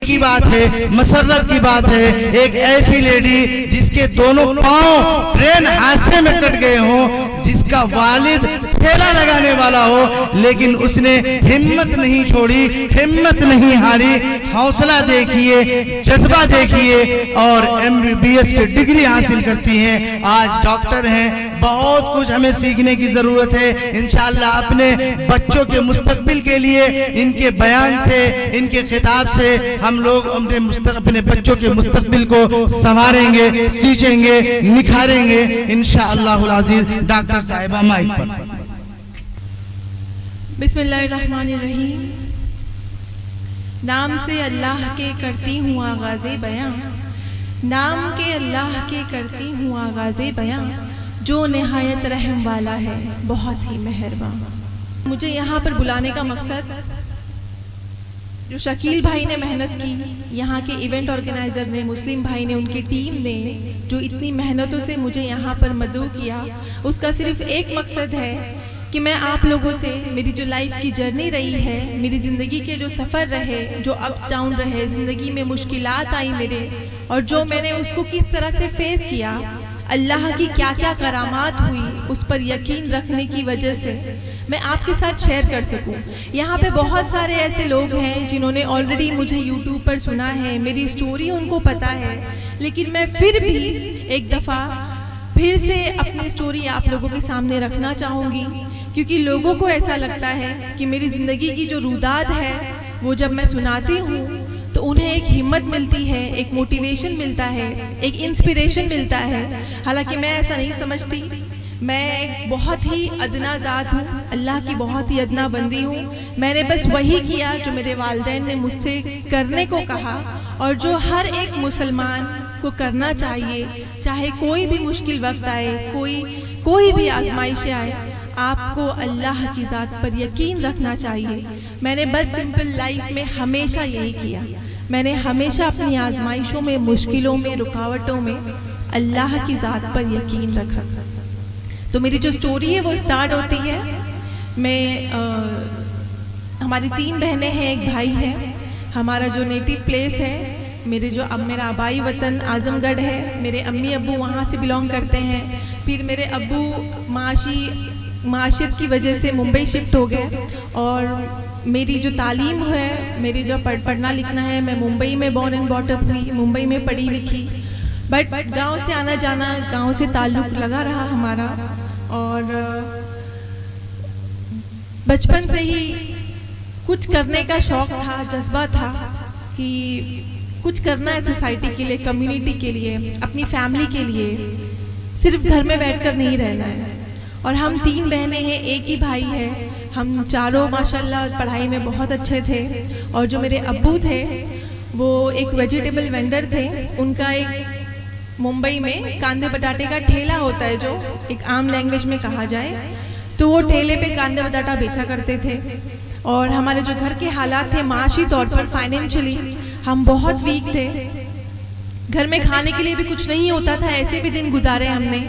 की बात है, मसरत की बात है। एक ऐसी लेडी जिसके दोनों पांव ट्रेन हादसे में कट गए हों, जिसका वालिद ठेला लगाने वाला हो, लेकिन उसने हिम्मत नहीं छोड़ी, हिम्मत नहीं हारी। हौसला देखिए, जज्बा देखिए, और MBBS की डिग्री हासिल करती हैं, आज डॉक्टर हैं। बहुत कुछ हमें सीखने की जरूरत है। इंशाअल्लाह अपने बच्चों के मुस्तकबिल के लिए इनके बयान से, इनके खिताब से हम लोग अपने बच्चों के मुस्तकबिल को संवारेंगे, सींचेंगे, निखारेंगे इंशाअल्लाहुल अज़ीज़। डॉक्टर साहिबा माइक पर। बिस्मिल्लाहिर्रहमानिर्रहीम। नाम से अल्लाह के करती हूँ आगाज़े बयां, नाम के अल्लाह के करती हूँ आगाज़े बयां, जो निहायत रहम वाला है, बहुत ही मेहरबान। मुझे यहाँ पर बुलाने का मकसद, जो शकील भाई ने मेहनत की, यहाँ के इवेंट ऑर्गेनाइज़र ने, मुस्लिम भाई ने, उनकी टीम ने जो इतनी मेहनतों से मुझे यहाँ पर मदऊ किया, उसका सिर्फ एक मकसद है कि मैं आप लोगों से मेरी जो लाइफ की जर्नी रही है, मेरी ज़िंदगी के जो सफ़र रहे, जो अप्स डाउन रहे, ज़िंदगी में मुश्किलात आई मेरे, और जो मैंने उसको किस तरह से फेस किया, अल्लाह की क्या क्या करामात हुई, उस पर यकीन रखने की वजह से मैं आपके साथ शेयर कर सकूं। यहाँ पे बहुत सारे ऐसे लोग हैं जिन्होंने ऑलरेडी मुझे यूट्यूब पर सुना है, मेरी स्टोरी उनको पता है, लेकिन मैं फिर भी एक दफ़ा फिर से अपनी स्टोरी आप लोगों के सामने रखना चाहूँगी, क्योंकि लोगों को ऐसा लगता है कि मेरी ज़िंदगी की जो रुदाद है वो जब मैं सुनाती हूँ तो उन्हें एक हिम्मत मिलती है, एक मोटिवेशन मिलता है, एक इंस्पिरेशन मिलता है। हालांकि मैं ऐसा नहीं समझती। मैं एक बहुत ही अदना ज़ात हूँ, अल्लाह की बहुत ही अदना बंदी हूँ। मैंने बस वही किया जो मेरे वालिदैन ने मुझसे करने को कहा, और जो हर एक मुसलमान को करना चाहिए, चाहे कोई भी मुश्किल वक्त आए, कोई भी आजमाइश आए, आपको अल्लाह की ज़ात पर यकीन रखना चाहिए। मैंने बस सिंपल लाइफ में हमेशा यही किया। मैंने हमेशा अपनी आजमाइशों में, मुश्किलों में, रुकावटों में अल्लाह की ज़ात पर यकीन रखा। तो मेरी जो स्टोरी है वो स्टार्ट होती है, हमारी 3 बहनें हैं, एक भाई है। हमारा जो नेटिव प्लेस है, मेरा आबाई वतन आजमगढ़ है। मेरे अम्मी अब्बू वहाँ से बिलोंग करते हैं। फिर मेरे अब्बू माशियत की वजह से मुंबई शिफ्ट हो गए, और मेरी जो तालीम है, मेरी जो पढ़ना लिखना है, मैं मुंबई में बॉर्न एंड बॉट अप हुई, मुंबई में पढ़ी लिखी। बट गांव से आना जाना, गांव से ताल्लुक़ लगा रहा हमारा, और बचपन से ही कुछ करने का शौक़ था, जज्बा था कि कुछ करना है सोसाइटी के लिए, कम्युनिटी के लिए, अपनी फैमिली के लिए, सिर्फ घर में बैठकर नहीं रहना है। और हम 3 बहनें हैं, एक ही भाई है। हम चारों माशाल्लाह पढ़ाई में बहुत अच्छे थे। और जो मेरे अब्बू थे वो एक वेजिटेबल वेंडर थे। उनका एक मुंबई में कांदे बटाटे का ठेला होता है, जो एक आम लैंग्वेज में कहा जाए, तो वो ठेले पे कांदे बटाटा बेचा करते थे। और हमारे जो घर के हालात थे, माशी तौर पर, फाइनेंशियली हम बहुत वीक थे। घर में खाने के लिए भी कुछ नहीं होता था। ऐसे भी दिन गुजारे हमने,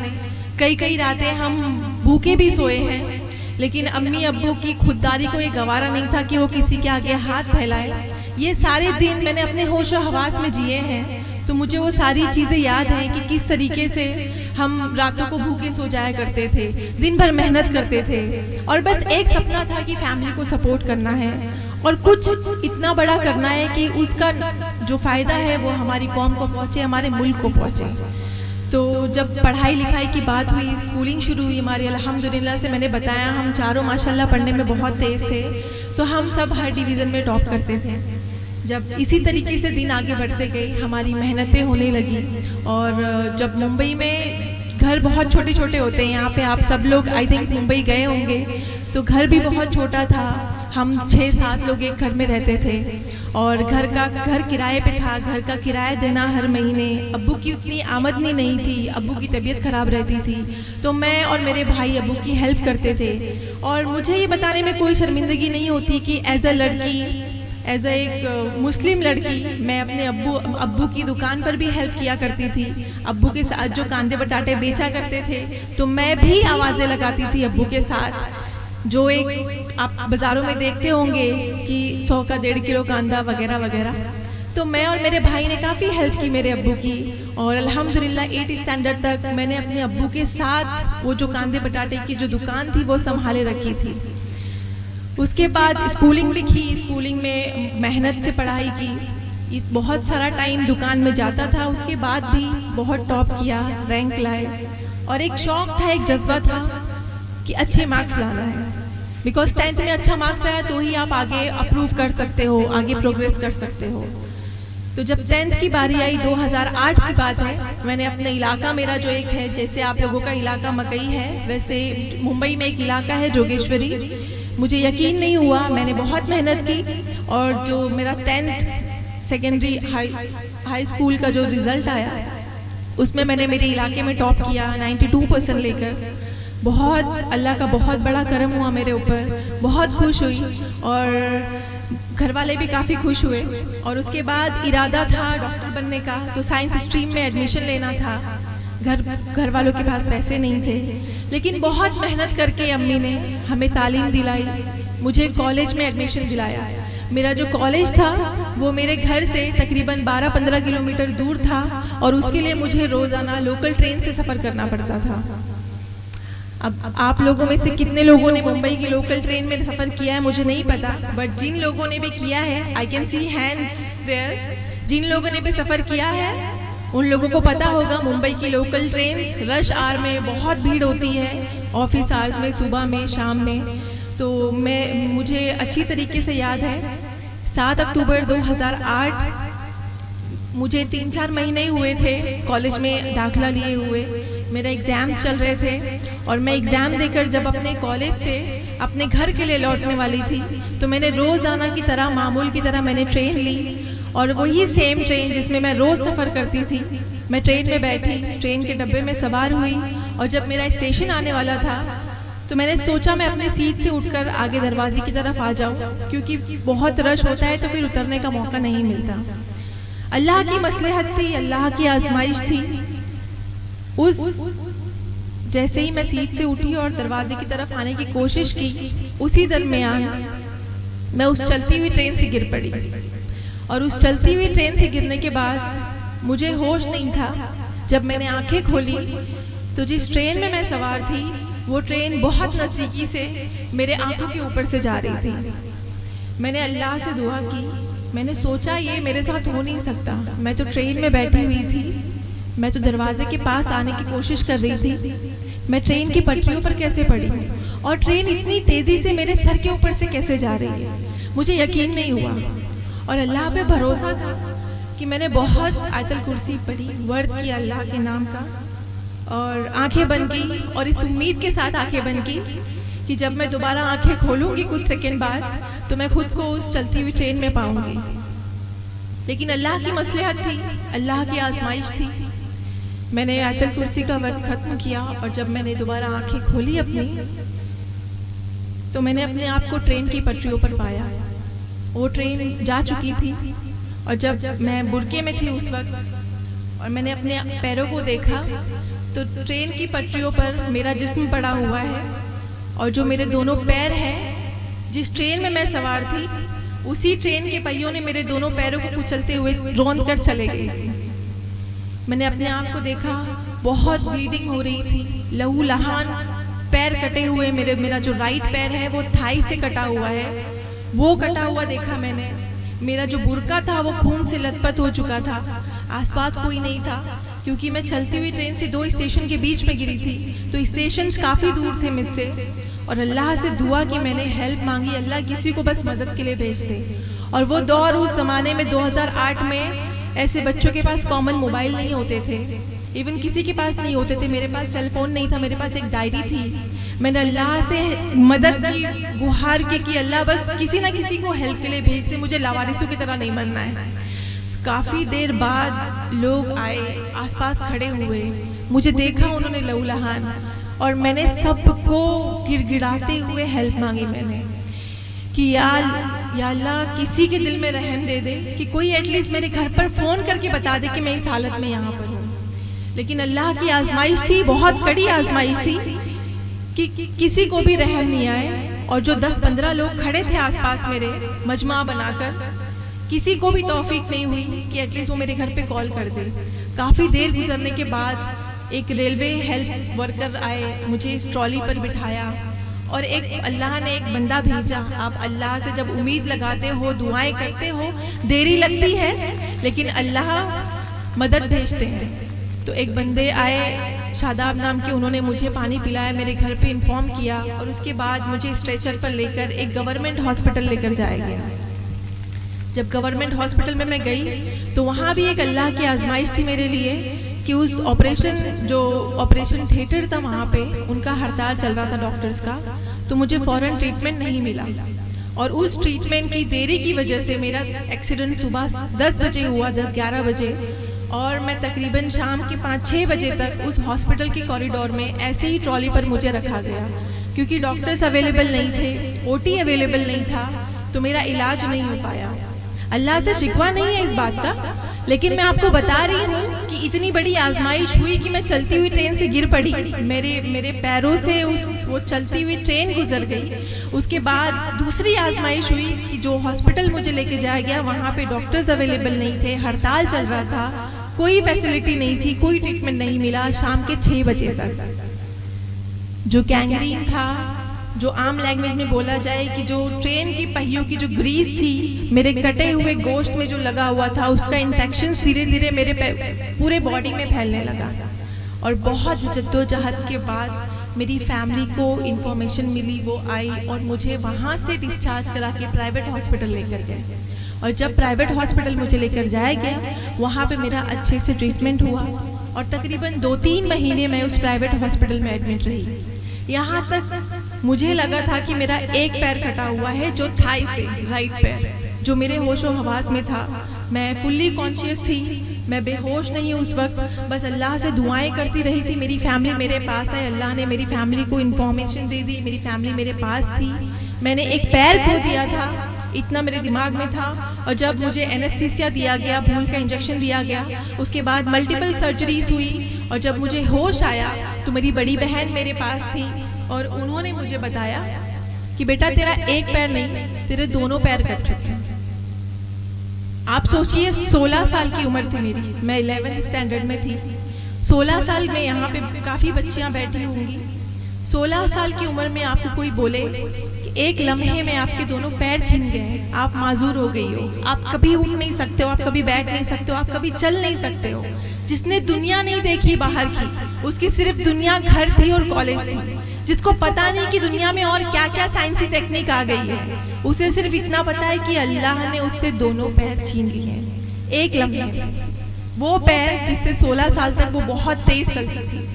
कई रातें हम भूखे भी सोए हैं। लेकिन अम्मी अब्बू की खुददारी को ये गवारा नहीं था कि वो किसी के आगे हाथ फैलाए। ये सारे दिन मैंने अपने होश और हवास में जिए हैं, तो मुझे वो सारी चीज़ें याद हैं कि किस तरीके से हम रातों को भूखे सो जाया करते थे, दिन भर मेहनत करते थे, और बस एक सपना था कि फैमिली को सपोर्ट करना है और कुछ इतना बड़ा करना है कि उसका जो फ़ायदा है वो हमारी कौम को पहुँचे, हमारे मुल्क को पहुँचे। तो जब पढ़ाई लिखाई की बात हुई, स्कूलिंग शुरू हुई हमारी, अल्हम्दुलिल्लाह से मैंने बताया, हम चारों माशाल्लाह पढ़ने में बहुत तेज़ थे। तो हम सब हर डिवीज़न में टॉप करते थे। जब इसी तरीके से दिन आगे बढ़ते गए, हमारी मेहनतें होने लगी। और जब मुंबई में घर बहुत छोटे छोटे होते हैं, यहाँ पे आप सब लोग आई थिंक मुंबई गए होंगे, तो घर भी बहुत छोटा था। हम 6-7 लोग एक घर में रहते थे, और घर किराए पे था। घर का किराया देना हर महीने, अब्बू की उतनी आमदनी नहीं थी, अब्बू की तबीयत ख़राब रहती थी, तो मैं और मेरे भाई अब्बू की हेल्प करते थे। और मुझे ये बताने में कोई शर्मिंदगी नहीं होती कि एज अ लड़की, एज एक मुस्लिम लड़की, मैं अपने अब्बू की दुकान पर भी हेल्प किया करती थी। अब्बू के साथ जो कांदे बटाटे बेचा करते थे, तो मैं भी आवाज़ें लगाती थी अब्बू के साथ। जो एक आप बाज़ारों में देखते होंगे कि 100 का 1.5 किलो कांदा वगैरह वगैरह, तो मैं और मेरे भाई ने काफ़ी हेल्प की मेरे अब्बू की, और अल्हम्दुलिल्लाह 8th स्टैंडर्ड तक मैंने अपने अब्बू के साथ वो जो कांदे बटाटे की जो दुकान थी वो संभाले रखी थी। उसके बाद स्कूलिंग भी की, स्कूलिंग में मेहनत से पढ़ाई की, बहुत सारा टाइम दुकान में जाता था। उसके बाद भी बहुत टॉप किया, रैंक लाए, और एक शौक़ था, एक जज्बा था कि अच्छे मार्क्स लाना है, बिकॉज 10th में अच्छा मार्क्स आया तो ही आप आगे अप्रूव कर सकते हो, आगे प्रोग्रेस कर सकते हो। तो जब 10th की बारी आई, 2008 की बात है, मैंने अपने इलाका, मेरा जो एक है, जैसे आप लोगों का इलाका मकई है, वैसे मुंबई में एक इलाका है जोगेश्वरी। मुझे यकीन नहीं हुआ, मैंने बहुत मेहनत की, और जो मेरा 10th सेकेंडरी हाई स्कूल का जो रिज़ल्ट आया उसमें मैंने मेरे इलाके में टॉप किया 92% लेकर। बहुत अल्लाह का बहुत बड़ा करम हुआ मेरे ऊपर, बहुत खुश हुई, और घर वाले भी काफ़ी खुश हुए। और उसके बाद इरादा था डॉक्टर बनने का, तो साइंस स्ट्रीम में एडमिशन लेना था। घर वालों के पास पैसे नहीं थे, लेकिन बहुत मेहनत करके अम्मी ने हमें तालीम दिलाई, मुझे कॉलेज में एडमिशन दिलाया। मेरा जो कॉलेज था वो मेरे घर से तकरीबन 12-15 किलोमीटर दूर था, और उसके लिए मुझे रोज़ाना लोकल ट्रेन से सफ़र करना पड़ता था। अब आप लोगों में से कितने लोगों ने मुंबई की लोकल ट्रेन में सफ़र किया है मुझे नहीं पता, बट जिन लोगों ने भी किया है, I can see hands there, जिन लोगों ने भी सफ़र किया है उन लोगों को पता होगा मुंबई की लोकल ट्रेन रश आवर में बहुत भीड़ होती है, ऑफिस आवर्स में, सुबह में, शाम में। तो मुझे अच्छी तरीके से याद है 7 अक्टूबर 2008, मुझे 3-4 महीने ही हुए थे कॉलेज में दाखिला लिए हुए, मेरा एग्ज़ाम्स चल रहे थे, और मैं एग्ज़ाम देकर जब अपने कॉलेज से अपने घर के लिए लौटने वाली थी तो मैंने रोज़ाना की तरह, मामूल की तरह मैंने ट्रेन ली, और वही सेम ट्रेन जिसमें मैं रोज़ सफ़र करती थी, मैं ट्रेन में बैठी, ट्रेन के डब्बे में सवार हुई, और जब मेरा स्टेशन आने वाला था तो मैंने सोचा मैं अपनी सीट से उठकर आगे दरवाजे की तरफ आ जाऊं, क्योंकि बहुत रश होता है तो फिर उतरने का मौका नहीं मिलता। अल्लाह की मसलहत थी, अल्लाह की आजमाइश थी। जैसे ही मैं सीट से उठी और दरवाजे की तरफ आने की कोशिश की, उसी दरमियान मैं उस चलती हुई ट्रेन से गिर पड़ी, और उस चलती हुई ट्रेन से गिरने के बाद मुझे होश नहीं था। जब मैंने आंखें खोली तो जिस ट्रेन में मैं सवार थी वो ट्रेन बहुत नज़दीकी से मेरे आंखों के ऊपर से जा रही थी। मैंने अल्लाह से दुआ की, मैंने सोचा ये मेरे साथ हो नहीं सकता, मैं तो ट्रेन में बैठी हुई थी, मैं तो दरवाजे के पास आने की कोशिश कर रही थी, मैं ट्रेन की पटरियों पर कैसे पड़ी हूँ, और ट्रेन इतनी तेज़ी से मेरे सर के ऊपर से कैसे जा रही है। मुझे यकीन नहीं हुआ, और अल्लाह पे भरोसा था कि मैंने बहुत आयतल कुर्सी पढ़ी, वर्द किया अल्लाह के नाम का, और आंखें बंद की, और इस उम्मीद के साथ आंखें बंद की कि जब मैं दोबारा आंखें खोलूंगी कुछ सेकंड बाद तो मैं खुद को उस चलती हुई ट्रेन में पाऊंगी। लेकिन अल्लाह की मसलहत थी, अल्लाह की आजमाइश थी। मैंने आयतल कुर्सी का वर्द ख़त्म किया, और जब मैंने दोबारा आंखें खोली अपनी, तो मैंने अपने आप को ट्रेन की पटरियों पर पाया। वो ट्रेन जा चुकी थी, और जब मैं बुरके में थी उस वक्त और मैंने अपने पैरों को देखा तो ट्रेन की पटरियों पर मेरा जिस्म पड़ा हुआ है, और जो मेरे दोनों पैर हैं, जिस ट्रेन में मैं सवार थी उसी ट्रेन के पहियों ने मेरे दोनों पैरों को कुचलते हुए रौंद कर चले गए। मैंने अपने आप को देखा, बहुत ब्लीडिंग हो रही थी, लहू लहान, पैर कटे हुए, मेरा जो राइट पैर है वो थाई से कटा हुआ है, वो कटा हुआ देखा मैंने। मेरा जो बुर्का था वो खून से लथपथ हो चुका था। आसपास कोई नहीं था, क्योंकि मैं चलती हुई ट्रेन से 2 स्टेशन के बीच में गिरी थी, तो स्टेशंस काफ़ी दूर थे मुझसे, और अल्लाह से दुआ की मैंने, हेल्प मांगी, अल्लाह किसी को बस मदद के लिए भेज दे। और वो दौर, उस ज़माने में 2008 में ऐसे बच्चों के पास कॉमन मोबाइल नहीं होते थे, इवन किसी के पास नहीं होते थे। मेरे पास सेल फोन नहीं था, मेरे पास एक डायरी थी। मैंने अल्लाह से मदद की, गुहार की कि अल्लाह बस किसी ना किसी को हेल्प के लिए भेज दे, मुझे लावारिसों की तरह नहीं मरना है। काफ़ी देर बाद लोग आए, आसपास खड़े हुए, मुझे देखा उन्होंने लहूलहान, और मैंने सबको गिड़गिड़ाते हुए हेल्प मांगी मैंने कि या अल्लाह किसी के दिल में रहम दे दे कि कोई एटलीस्ट मेरे घर पर फ़ोन करके बता दे कि मैं इस हालत में यहाँ पर हूँ। लेकिन अल्लाह की आजमाइश थी, बहुत कड़ी आजमाइश थी कि किसी को भी रहम नहीं आए। और जो 10-15 लोग खड़े थे आसपास मेरे, मजमा बनाकर किसी को भी तौफीक नहीं हुई कि एटलीस्ट वो मेरे घर पे कॉल कर दे। काफ़ी देर गुजरने के बाद एक रेलवे हेल्प वर्कर आए, मुझे इस ट्रॉली पर बिठाया और एक अल्लाह ने एक बंदा भेजा। आप अल्लाह से जब उम्मीद लगाते हो, दुआएं करते हो, देरी लगती है लेकिन अल्लाह मदद भेजते हैं। तो एक बंदे आए शादाब नाम के, उन्होंने मुझे पानी पिलाया, मेरे घर पे इन्फॉर्म किया और उसके बाद मुझे स्ट्रेचर पर लेकर एक गवर्नमेंट हॉस्पिटल लेकर जाया गया। जब गवर्नमेंट हॉस्पिटल में मैं गई तो वहाँ भी एक अल्लाह की आजमाइश थी मेरे लिए कि उस ऑपरेशन थिएटर था वहाँ पे, उनका हड़ताल चल रहा था डॉक्टर्स का, तो मुझे फ़ौरन ट्रीटमेंट नहीं मिला और उस ट्रीटमेंट की देरी की वजह से मेरा एक्सीडेंट सुबह 10 बजे हुआ, 10-11 बजे, और मैं तकरीबन शाम के 5-6 बजे तक उस हॉस्पिटल के कॉरिडोर में ऐसे ही ट्रॉली पर मुझे रखा गया क्योंकि डॉक्टर्स अवेलेबल नहीं थे, ओटी अवेलेबल नहीं था, तो मेरा इलाज नहीं हो पाया। अल्लाह से शिकवा नहीं है इस बात का, लेकिन मैं आपको बता रही हूँ कि इतनी बड़ी आजमाइश हुई कि मैं चलती हुई ट्रेन से गिर पड़ी, मेरे पैरों से वो चलती हुई ट्रेन गुजर गई। उसके बाद दूसरी आजमाइश हुई कि जो हॉस्पिटल मुझे लेके जाया गया वहाँ पे डॉक्टर्स अवेलेबल नहीं थे, हड़ताल चल रहा था, कोई फैसिलिटी नहीं थी, कोई ट्रीटमेंट नहीं मिला शाम के 6 बजे तक। जो गैंग्रीन था, जो आम लैंग्वेज में बोला जाए कि जो ट्रेन की पहियों की जो ग्रीस थी मेरे कटे हुए गोश्त में जो लगा हुआ था, उसका इन्फेक्शन धीरे धीरे मेरे पूरे बॉडी में फैलने लगा। और बहुत जद्दोजहद के बाद मेरी फैमिली को इन्फॉर्मेशन मिली, वो आई और मुझे वहाँ से डिस्चार्ज करा के प्राइवेट हॉस्पिटल लेकर गए। और जब प्राइवेट हॉस्पिटल मुझे लेकर जाया गया, वहाँ पे मेरा अच्छे से ट्रीटमेंट हुआ और तकरीबन 2-3 महीने मैं उस प्राइवेट हॉस्पिटल में एडमिट रही। यहाँ तक मुझे लगा था कि मेरा एक पैर कटा हुआ है, जो थाई से, राइट पैर, जो मेरे होशो हवास में था। मैं फुल्ली कॉन्शियस थी, मैं बेहोश नहीं उस वक्त, बस अल्लाह से दुआएं करती रही थी। मेरी फैमिली मेरे पास है, अल्लाह ने मेरी फैमिली को इन्फॉर्मेशन दे दी, मेरी फैमिली मेरे पास थी। मैंने एक पैर खो दिया था, इतना मेरे दिमाग में था। और जब मुझे एनेस्थीसिया दिया गया, भूल का इंजेक्शन दिया गया, उसके बाद मल्टीपल सर्जरीज हुई और जब मुझे होश आया तो मेरी बड़ी बहन मेरे पास थी और उन्होंने मुझे बताया कि बेटा तेरा एक पैर नहीं, तेरे दोनों पैर कट चुके हैं। आप सोचिए 16 साल की उम्र थी मेरी, मैं 11th स्टैंडर्ड में थी। 16 साल में यहाँ पे काफ़ी बच्चियाँ बैठी होंगी। 16 साल की उम्र में आपको कोई बोले कि एक लम्हे में आपके दोनों पैर छिन गए, आप माजूर हो गई हो, आप कभी उठ नहीं सकते हो, आप कभी बैठ नहीं सकते हो, आप कभी चल नहीं सकते हो। जिसने दुनिया नहीं देखी बाहर की, उसकी सिर्फ दुनिया घर थी और कॉलेज थी। जिसको पता नहीं कि दुनिया में और क्या क्या साइंसी टेक्निक आ गई है, उसे सिर्फ इतना पता है कि अल्लाह ने उससे दोनों पैर छीन लिए हैं एक लम्हे में। वो पैर जिससे 16 साल तक वो बहुत तेज चलती थी।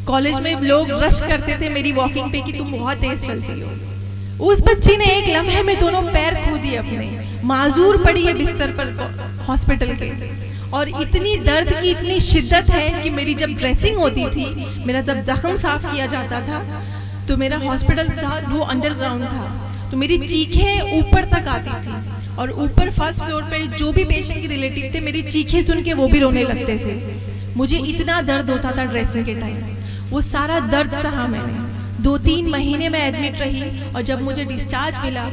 कॉलेज में लोग रश करते थे मेरी वॉकिंग पे कि तुम बहुत तेज चलती हो। उस बच्ची ने एक लम्हे में दोनों पैर खो दिए अपने, माजूर पड़ी है बिस्तर पर हॉस्पिटल के। और इतनी दर्द की इतनी शिद्दत है कि मेरी जब ड्रेसिंग होती थी, मेरा जब जख्म साफ किया जाता था, तो मेरा हॉस्पिटल था वो अंडरग्राउंड था, तो मेरी चीखें ऊपर तक आती थी और ऊपर फर्स्ट फ्लोर पे जो भी पेशेंट के रिलेटिव थे मेरी चीखें सुन के वो भी रोने लगते थे। मुझे इतना दर्द होता था ड्रेसिंग के टाइम, वो सारा दर्द सहा मैंने। 2-3 महीने में एडमिट रही और जब मुझे डिस्चार्ज मिला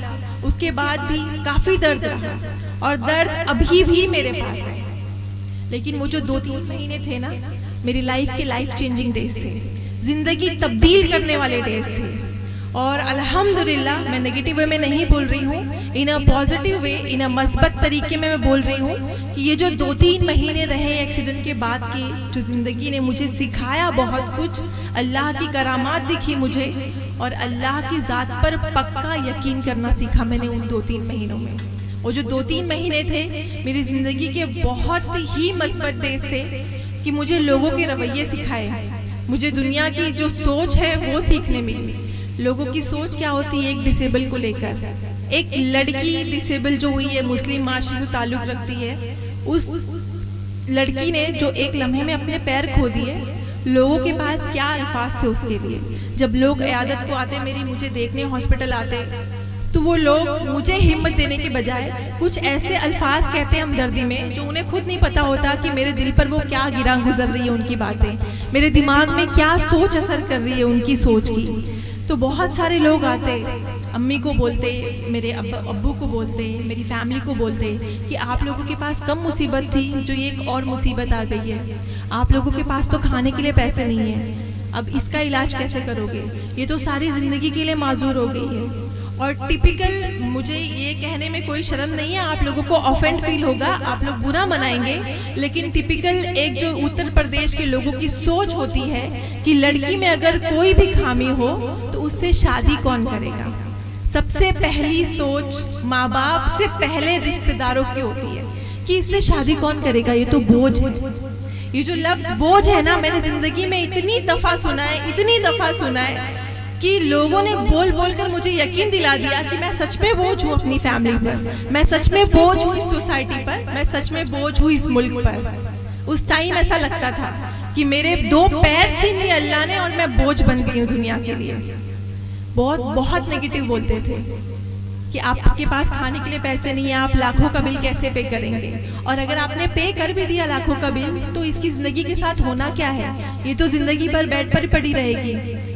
उसके बाद भी काफ़ी दर्द रहा और दर्द अभी भी मेरे पास है। लेकिन वो जो 2-3 महीने थे ना, मेरी लाइफ के लाइफ चेंजिंग डेज थे, जिंदगी तब्दील करने वाले डेज थे। और अल्हम्दुलिल्लाह, मैं नेगेटिव वे में नहीं बोल रही हूँ, इन अ पॉजिटिव वे, इन अ मस्बत तरीके में मैं बोल रही हूँ कि ये जो 2-3 महीने रहे एक्सीडेंट के बाद के, जो ज़िंदगी ने मुझे सिखाया बहुत कुछ, अल्लाह की करामात दिखी मुझे और अल्लाह की ज़ात पर पक्का यकीन करना सीखा मैंने उन 2-3 महीनों में। वो जो 2-3 महीने थे मेरी ज़िंदगी के बहुत ही मस्बत डेज थे कि मुझे लोगों के रवैये सिखाए, मुझे दुनिया की जो सोच है वो सीखने मिली। लोगों की सोच क्या होती है एक डिसेबल को लेकर। एक लड़की डिसेबल जो हुई है, मुस्लिम माशरे से ताल्लुक़ रखती है, उस लड़की ने जो एक लम्हे में अपने पैर खो दिए, लोगों के पास क्या अल्फाज थे उसके लिए। जब लोग इयादत को आते, मेरी मुझे देखने हॉस्पिटल आते, तो वो लोग मुझे हिम्मत देने के बजाय कुछ ऐसे अल्फाज कहते हैं हमदर्दी में जो उन्हें खुद नहीं पता होता कि मेरे दिल पर वो क्या गिरा गुजर रही है, उनकी बातें मेरे दिमाग में क्या सोच असर कर रही है उनकी सोच की। तो बहुत सारे लोग आते अम्मी को बोलते, मेरे अब्बू को बोलते, मेरी फैमिली को बोलते कि आप लोगों के पास कम मुसीबत थी, जो ये एक और मुसीबत आ गई है। आप लोगों के पास तो खाने के लिए पैसे नहीं है, अब इसका इलाज कैसे करोगे? ये तो सारी ज़िंदगी के लिए माजूर हो गई है। और टिपिकल, मुझे ये कहने में कोई शर्म नहीं है, आप लोगों को ऑफेंड फील होगा, आप लोग बुरा मनाएंगे, लेकिन टिपिकल एक जो उत्तर प्रदेश के लोगों की सोच होती है कि लड़की में अगर कोई भी खामी हो तो उससे शादी कौन करेगा। सबसे पहली सोच माँ बाप से पहले रिश्तेदारों की होती है कि इससे शादी कौन करेगा, ये तो बोझ है। ये जो लफ्ज बोझ है ना, मैंने जिंदगी में इतनी दफा सुना है, इतनी दफा सुना है कि लोगों ने बोल बोल कर मुझे यकीन दिला दिया कि मैं सच में बोझ हूँ अपनी फैमिली पर, मैं सच में बोझ हूँ इस सोसाइटी पर, मैं सच में बोझ हूँ इस मुल्क पर। उस टाइम ऐसा लगता था कि मेरे 2 पैर छीन लिए अल्लाह ने और मैं बोझ बन गई हूँ दुनिया के लिए। बहुत बहुत नेगेटिव बोलते थे कि आपके पास खाने के लिए पैसे नहीं है, आप लाखों का बिल कैसे पे करेंगे, और अगर आपने पे कर भी दिया लाखों का बिल तो इसकी जिंदगी के साथ होना क्या है, ये तो जिंदगी भर बेड पर ही पड़ी रहेगी,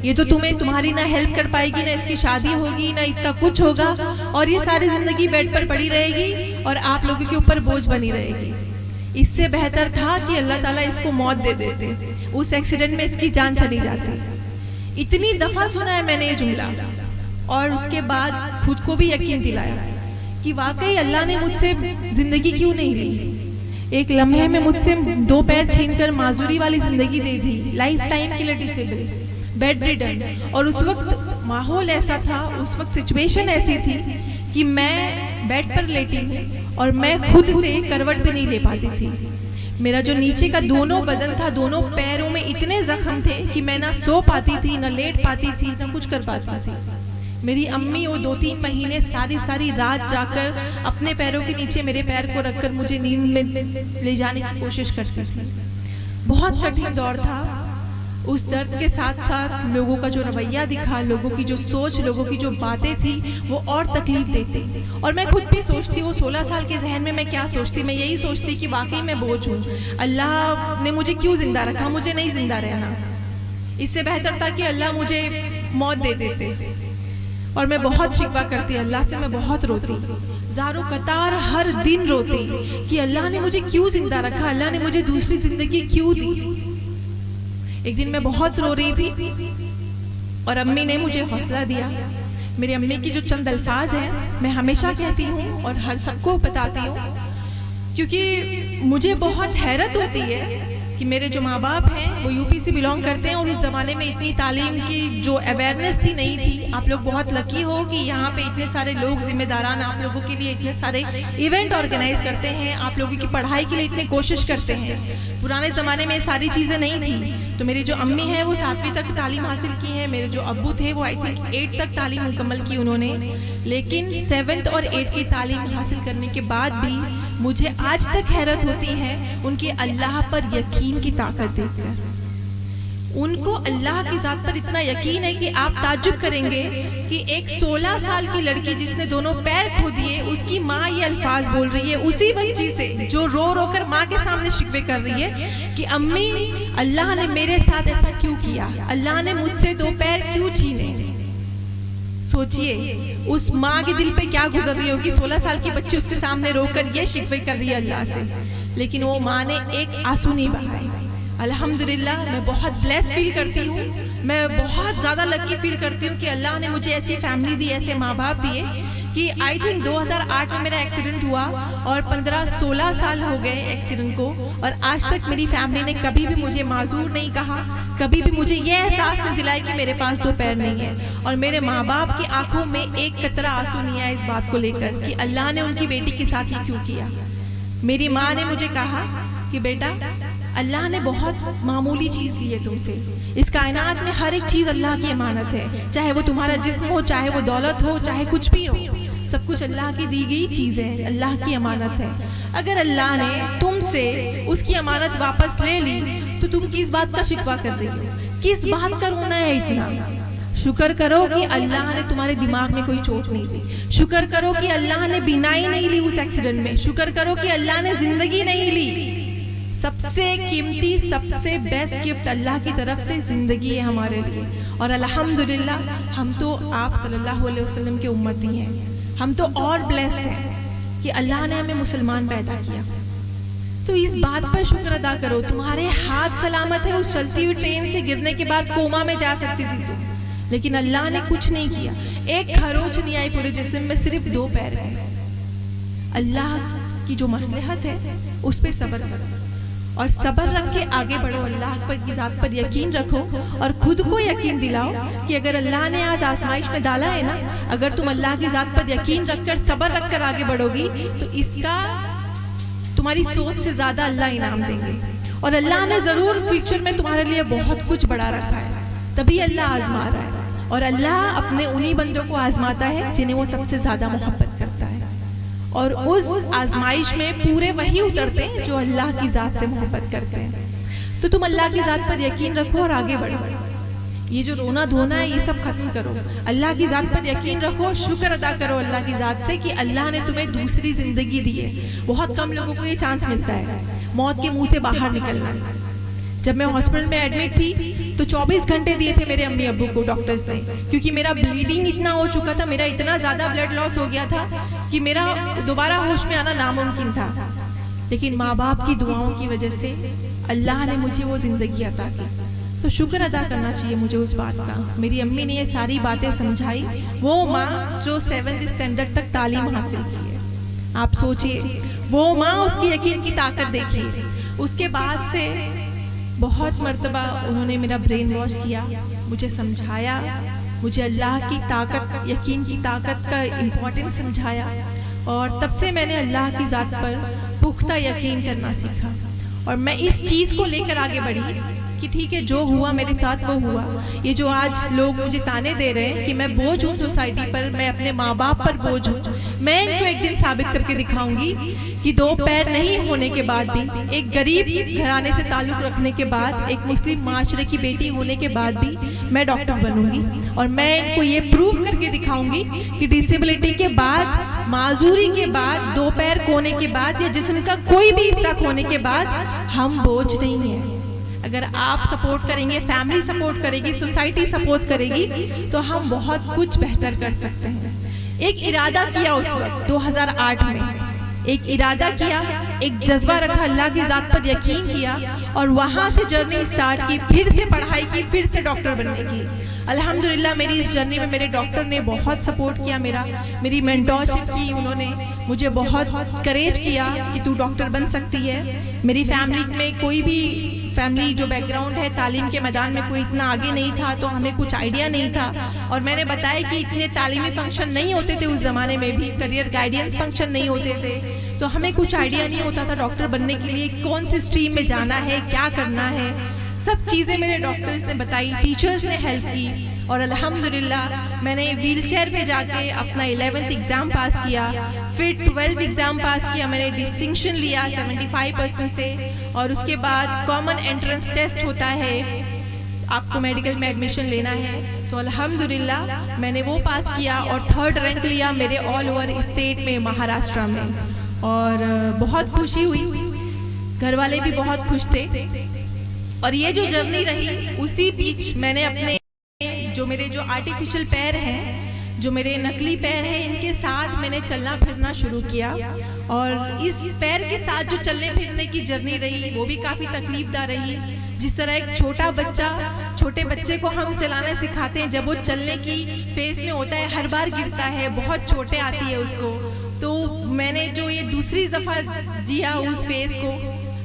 ये तो तुम्हारी ना हेल्प कर पाएगी, ना इसकी शादी होगी, ना इसका कुछ होगा, और ये सारी जिंदगी बेड पर पड़ी रहेगी और आप लोगों के ऊपर बोझ बनी रहेगी। इससे बेहतर था कि अल्लाह ताला इसको मौत दे देते, उस एक्सीडेंट में इसकी जान चली जाती। इतनी दफा सुना है मैंने ये जुमला, और उसके बाद खुद को भी यकीन दिलाया कि वाकई अल्लाह ने मुझसे जिंदगी क्यों नहीं ली। एक लम्हे में मुझसे 2 पैर छीनकर माजूरी वाली जिंदगी दे दी, लाइफ टाइम के लिए डिसेबल, बेड रिडन। और उस वक्त माहौल ऐसा था, उस वक्त सिचुएशन ऐसी थी कि मैं बेड पर लेटी हूँ और मैं खुद से करवट भी नहीं ले पाती थी। मेरा जो नीचे का दोनों बदन था, दोनों पैरों में इतने जख्म थे कि मैं ना सो पाती थी, ना लेट पाती थी, ना कुछ कर पाती थी। मेरी अम्मी वो 2-3 महीने सारी रात जाकर अपने पैरों के नीचे मेरे पैर को रखकर मुझे नींद में ले जाने की कोशिश करती थी। बहुत कठिन दौर था। उस दर्द के साथ साथ लोगों का जो रवैया दिखा, लोगों की जो सोच, लोगों की जो बातें थी, वो और तकलीफ देती। और मैं खुद भी सोचती हूँ, 16 साल के जहन में मैं क्या सोचती, मैं यही सोचती कि वाकई मैं बोझ हूँ, अल्लाह ने मुझे क्यों जिंदा रखा, मुझे नहीं जिंदा रहना, इससे बेहतर था कि अल्लाह मुझे मौत दे देते। और मैं बहुत शिकवा करती अल्लाह से, मैं बहुत रोती, ज़ारो कतार हर दिन रोती कि अल्लाह ने मुझे क्यों जिंदा रखा, अल्लाह ने मुझे दूसरी जिंदगी क्यों दी। एक दिन मैं बहुत रो रही थी और अम्मी ने मुझे हौसला दिया। मेरी अम्मी की जो चंद अल्फाज हैं मैं हमेशा कहती हूँ और हर सबको बताती हूँ, क्योंकि मुझे बहुत हैरत होती है कि मेरे जो माँ बाप हैं वो यूपी से बिलोंग करते हैं और उस ज़माने में इतनी तालीम की जो अवेयरनेस थी नहीं थी। आप लोग बहुत लकी हो कि यहाँ पे इतने सारे लोग जिम्मेदारान आप लोगों के लिए इतने सारे इवेंट ऑर्गेनाइज करते हैं, आप लोगों की पढ़ाई के लिए इतनी कोशिश करते हैं। पुराने ज़माने में सारी चीज़ें नहीं थी। तो मेरी जो अम्मी हैं वो 7वीं तक तालीम हासिल की है, मेरे जो अब्बू थे वो आई थिंक 8 तक तालीम मुकम्मल की उन्होंने, लेकिन 7th और 8 की तालीम हासिल करने के बाद भी मुझे आज तक हैरत होती है उनके अल्लाह पर यकीन की ताकत देखकर। उनको अल्लाह की ज़ात पर इतना यकीन है कि आप ताज्जुब करेंगे कि एक 16 साल की लड़की जिसने दोनों पैर खो दिए, उसकी माँ ये अल्फाज बोल रही है उसी बच्ची से जो रो रो कर माँ के सामने शिकवे कर रही है कि अम्मी अल्लाह ने मेरे साथ ऐसा क्यों किया, अल्लाह ने मुझसे 2 पैर क्यों छीने। सोचिए उस माँ के दिल पे क्या गुजर रही होगी, 16 साल की बच्ची उसके सामने रोकर ये शिकवे कर रही है अल्लाह से, लेकिन वो माँ ने एक आंसू नहीं बहाए। अल्हम्दुलिल्लाह मैं बहुत ब्लेस फील करती हूँ, मैं बहुत ज़्यादा लकी फील करती हूँ कि अल्लाह ने मुझे ऐसी फैमिली दी, ऐसे माँ बाप दिए कि आई थिंक 2008 में मेरा एक्सीडेंट हुआ और 15-16 साल हो गए एक्सीडेंट को, और आज तक मेरी फैमिली ने कभी भी मुझे माजूर नहीं कहा, कभी भी मुझे ये एहसास नहीं दिलाया कि मेरे पास 2 पैर नहीं है। और मेरे माँ बाप की आंखों में एक कतरा आंसू नहीं आया इस बात को लेकर कि अल्लाह ने उनकी बेटी के साथ ये क्यों किया। मेरी माँ ने मुझे कहा कि बेटा अल्लाह ने बहुत मामूली चीज़ दी है तुमसे, इस कायनात में हर एक चीज़ अल्लाह की अमानत है, चाहे वो तुम्हारा जिस्म हो, चाहे वो दौलत हो, चाहे कुछ भी हो, सब कुछ अल्लाह की दी गई चीज़ है, अल्लाह की अमानत है। अगर अल्लाह ने तुमसे उसकी अमानत वापस ले ली तो तुम किस बात का शिकवा कर रही हो, किस बात का रोना है इतना। शुक्र करो कि अल्लाह ने तुम्हारे दिमाग में कोई चोट नहीं दी, शुक्र करो कि अल्लाह ने बीनाई नहीं ली उस एक्सीडेंट में, शुक्र करो कि अल्लाह ने जिंदगी नहीं ली। सबसे कीमती, सबसे बेस्ट गिफ्ट अल्लाह की तरफ से जिंदगी है हमारे लिए, और अल्हम्दुलिल्लाह हम तो आप सल्लल्लाहु अलैहि वसल्लम के उम्मती हैं, हम तो और ब्लेस्ड हैं कि अल्लाह ने हमें मुसलमान पैदा किया। तो इस बात पर शुक्र अदा करो, तुम्हारे हाथ सलामत है, उस चलती हुई ट्रेन से गिरने के बाद कोमा में जा सकती थी तुम, लेकिन अल्लाह ने कुछ नहीं किया, एक खरोच नहीं आई पूरे जिस्म में, सिर्फ 2 पैर है। अल्लाह की जो मसलहत है उस पे सब्र करो और सब्र रख के आगे बढ़ो, अल्लाह पर की ज़ात पर यकीन रखो और खुद को यकीन दिलाओ कि अगर अल्लाह ने आज आजमाइश में डाला है ना, अगर तुम अल्लाह की ज़ात पर यकीन रखकर सब्र रखकर आगे बढ़ोगी तो इसका तुम्हारी सोच से ज़्यादा अल्लाह इनाम देंगे। और अल्लाह ने ज़रूर फ्यूचर में तुम्हारे लिए बहुत कुछ बड़ा रखा है, तभी अल्लाह आजमा रहा है। और अल्लाह अपने उन्हीं बंदों को आजमाता है जिन्हें वो सबसे ज़्यादा मोहब्बत करता है, और उस आजमाइश में पूरे वही उतरते हैं जो अल्लाह की ज़ात से मोहब्बत करते हैं। तो तुम अल्लाह की ज़ात पर यकीन रखो और आगे बढ़ो, ये जो रोना धोना है ये सब खत्म करो, अल्लाह की ज़ात पर यकीन रखो, शुक्र अदा करो अल्लाह की ज़ात से कि अल्लाह ने तुम्हें दूसरी ज़िंदगी दी है। बहुत कम लोगों को ये चांस मिलता है मौत के मुंह से बाहर निकलना। जब मैं हॉस्पिटल में एडमिट थी तो 24 घंटे दिए थे मेरे अम्मी अब्बू को डॉक्टर्स ने, क्योंकि मेरा ब्लीडिंग इतना हो चुका था, मेरा इतना ज़्यादा ब्लड लॉस हो गया था कि मेरा दोबारा होश में आना नामुमकिन था। लेकिन माँ बाप की दुआओं की वजह से अल्लाह ने मुझे वो ज़िंदगी अता की, तो शुक्र अदा करना चाहिए मुझे उस बात का। मेरी अम्मी ने ये सारी बातें समझाई, वो माँ जो 7th स्टैंडर्ड तक तालीम हासिल की है, आप सोचिए वो माँ, उसकी यकीन की ताकत देखिए। उसके बाद से बहुत मर्तबा उन्होंने मेरा ब्रेन वॉश किया, मुझे समझाया, मुझे अल्लाह की ताकत, यकीन की ताकत का इम्पोर्टेंस समझाया, और तब से मैंने अल्लाह की ज़ात पर पुख्ता यकीन करना सीखा। और मैं इस चीज़ को लेकर आगे बढ़ी कि ठीक है, जो हुआ मेरे साथ वो हुआ। ये जो आज लोग मुझे ताने दे रहे हैं कि मैं बोझ हूँ सोसाइटी पर, मैं अपने माँ बाप पर बोझ हूँ, मैं इनको एक दिन साबित करके दिखाऊंगी कि 2 पैर नहीं होने के बाद भी, एक गरीब घराने से ताल्लुक़ रखने के बाद, एक मुस्लिम माशरे की बेटी होने के बाद भी मैं डॉक्टर बनूंगी। और मैं इनको ये प्रूव करके दिखाऊंगी कि डिसेबिलिटी के बाद, माजूरी के बाद, 2 पैर खोने के बाद या जिस्म का कोई भी हिस्सा खोने के बाद हम बोझ नहीं हैं। अगर आप सपोर्ट करेंगे, फैमिली सपोर्ट करेगी, सोसाइटी सपोर्ट करेगी, तो हम बहुत कुछ बेहतर कर सकते हैं। एक इरादा किया उस वक्त 2008 में, एक इरादा किया, एक जज्बा रखा, अल्लाह की ज़ात पर यकीन किया और वहाँ से जर्नी स्टार्ट की, फिर से पढ़ाई की, फिर से डॉक्टर बनने की। अल्हम्दुलिल्लाह मेरी इस जर्नी में मेरे डॉक्टर ने बहुत सपोर्ट किया, मेरी मेंटोरशिप की, उन्होंने मुझे बहुत करेज किया कि तू डॉक्टर बन सकती है। मेरी फैमिली में कोई भी फैमिली जो बैकग्राउंड है तालीम के मैदान में कोई इतना आगे नहीं था, तो हमें कुछ आइडिया नहीं था। और मैंने बताया कि इतने तालीमी फंक्शन नहीं होते थे उस ज़माने में भी, करियर गाइडेंस फंक्शन नहीं होते थे, तो हमें कुछ आइडिया नहीं होता था डॉक्टर बनने के लिए कौन सी स्ट्रीम में जाना है, क्या करना है। सब चीज़ें मेरे डॉक्टर्स ने बताई, टीचर्स ने हेल्प की, और अल्हम्दुलिल्लाह मैंने व्हीलचेयर पे जाके अपना 11th एग्ज़ाम पास किया, फिर 12th एग्ज़ाम पास किया, मैंने डिस्टिंक्शन लिया 75% से। और उसके बाद कॉमन एंट्रेंस टेस्ट होता है, आपको मेडिकल में एडमिशन लेना है, तो अल्हम्दुलिल्लाह मैंने वो पास किया और 3rd रैंक लिया मेरे ऑल ओवर स्टेट में, महाराष्ट्र में। और बहुत खुशी हुई, घर वाले भी बहुत खुश थे। और ये जो जर्नी रही, उसी बीच मैंने अपने जो मेरे जो आर्टिफिशियल पैर हैं, जो मेरे नकली पैर हैं, इनके साथ मैंने चलना फिरना शुरू किया। और इस पैर के साथ जो चलने फिरने की जर्नी रही वो भी काफ़ी तकलीफदार रही। जिस तरह एक छोटे बच्चे को हम चलाना सिखाते हैं, जब वो चलने की फेस में होता है, हर बार गिरता है, बहुत चोटें आती है उसको। तो मैंने जो ये दूसरी दफ़ा जिया उस फेस को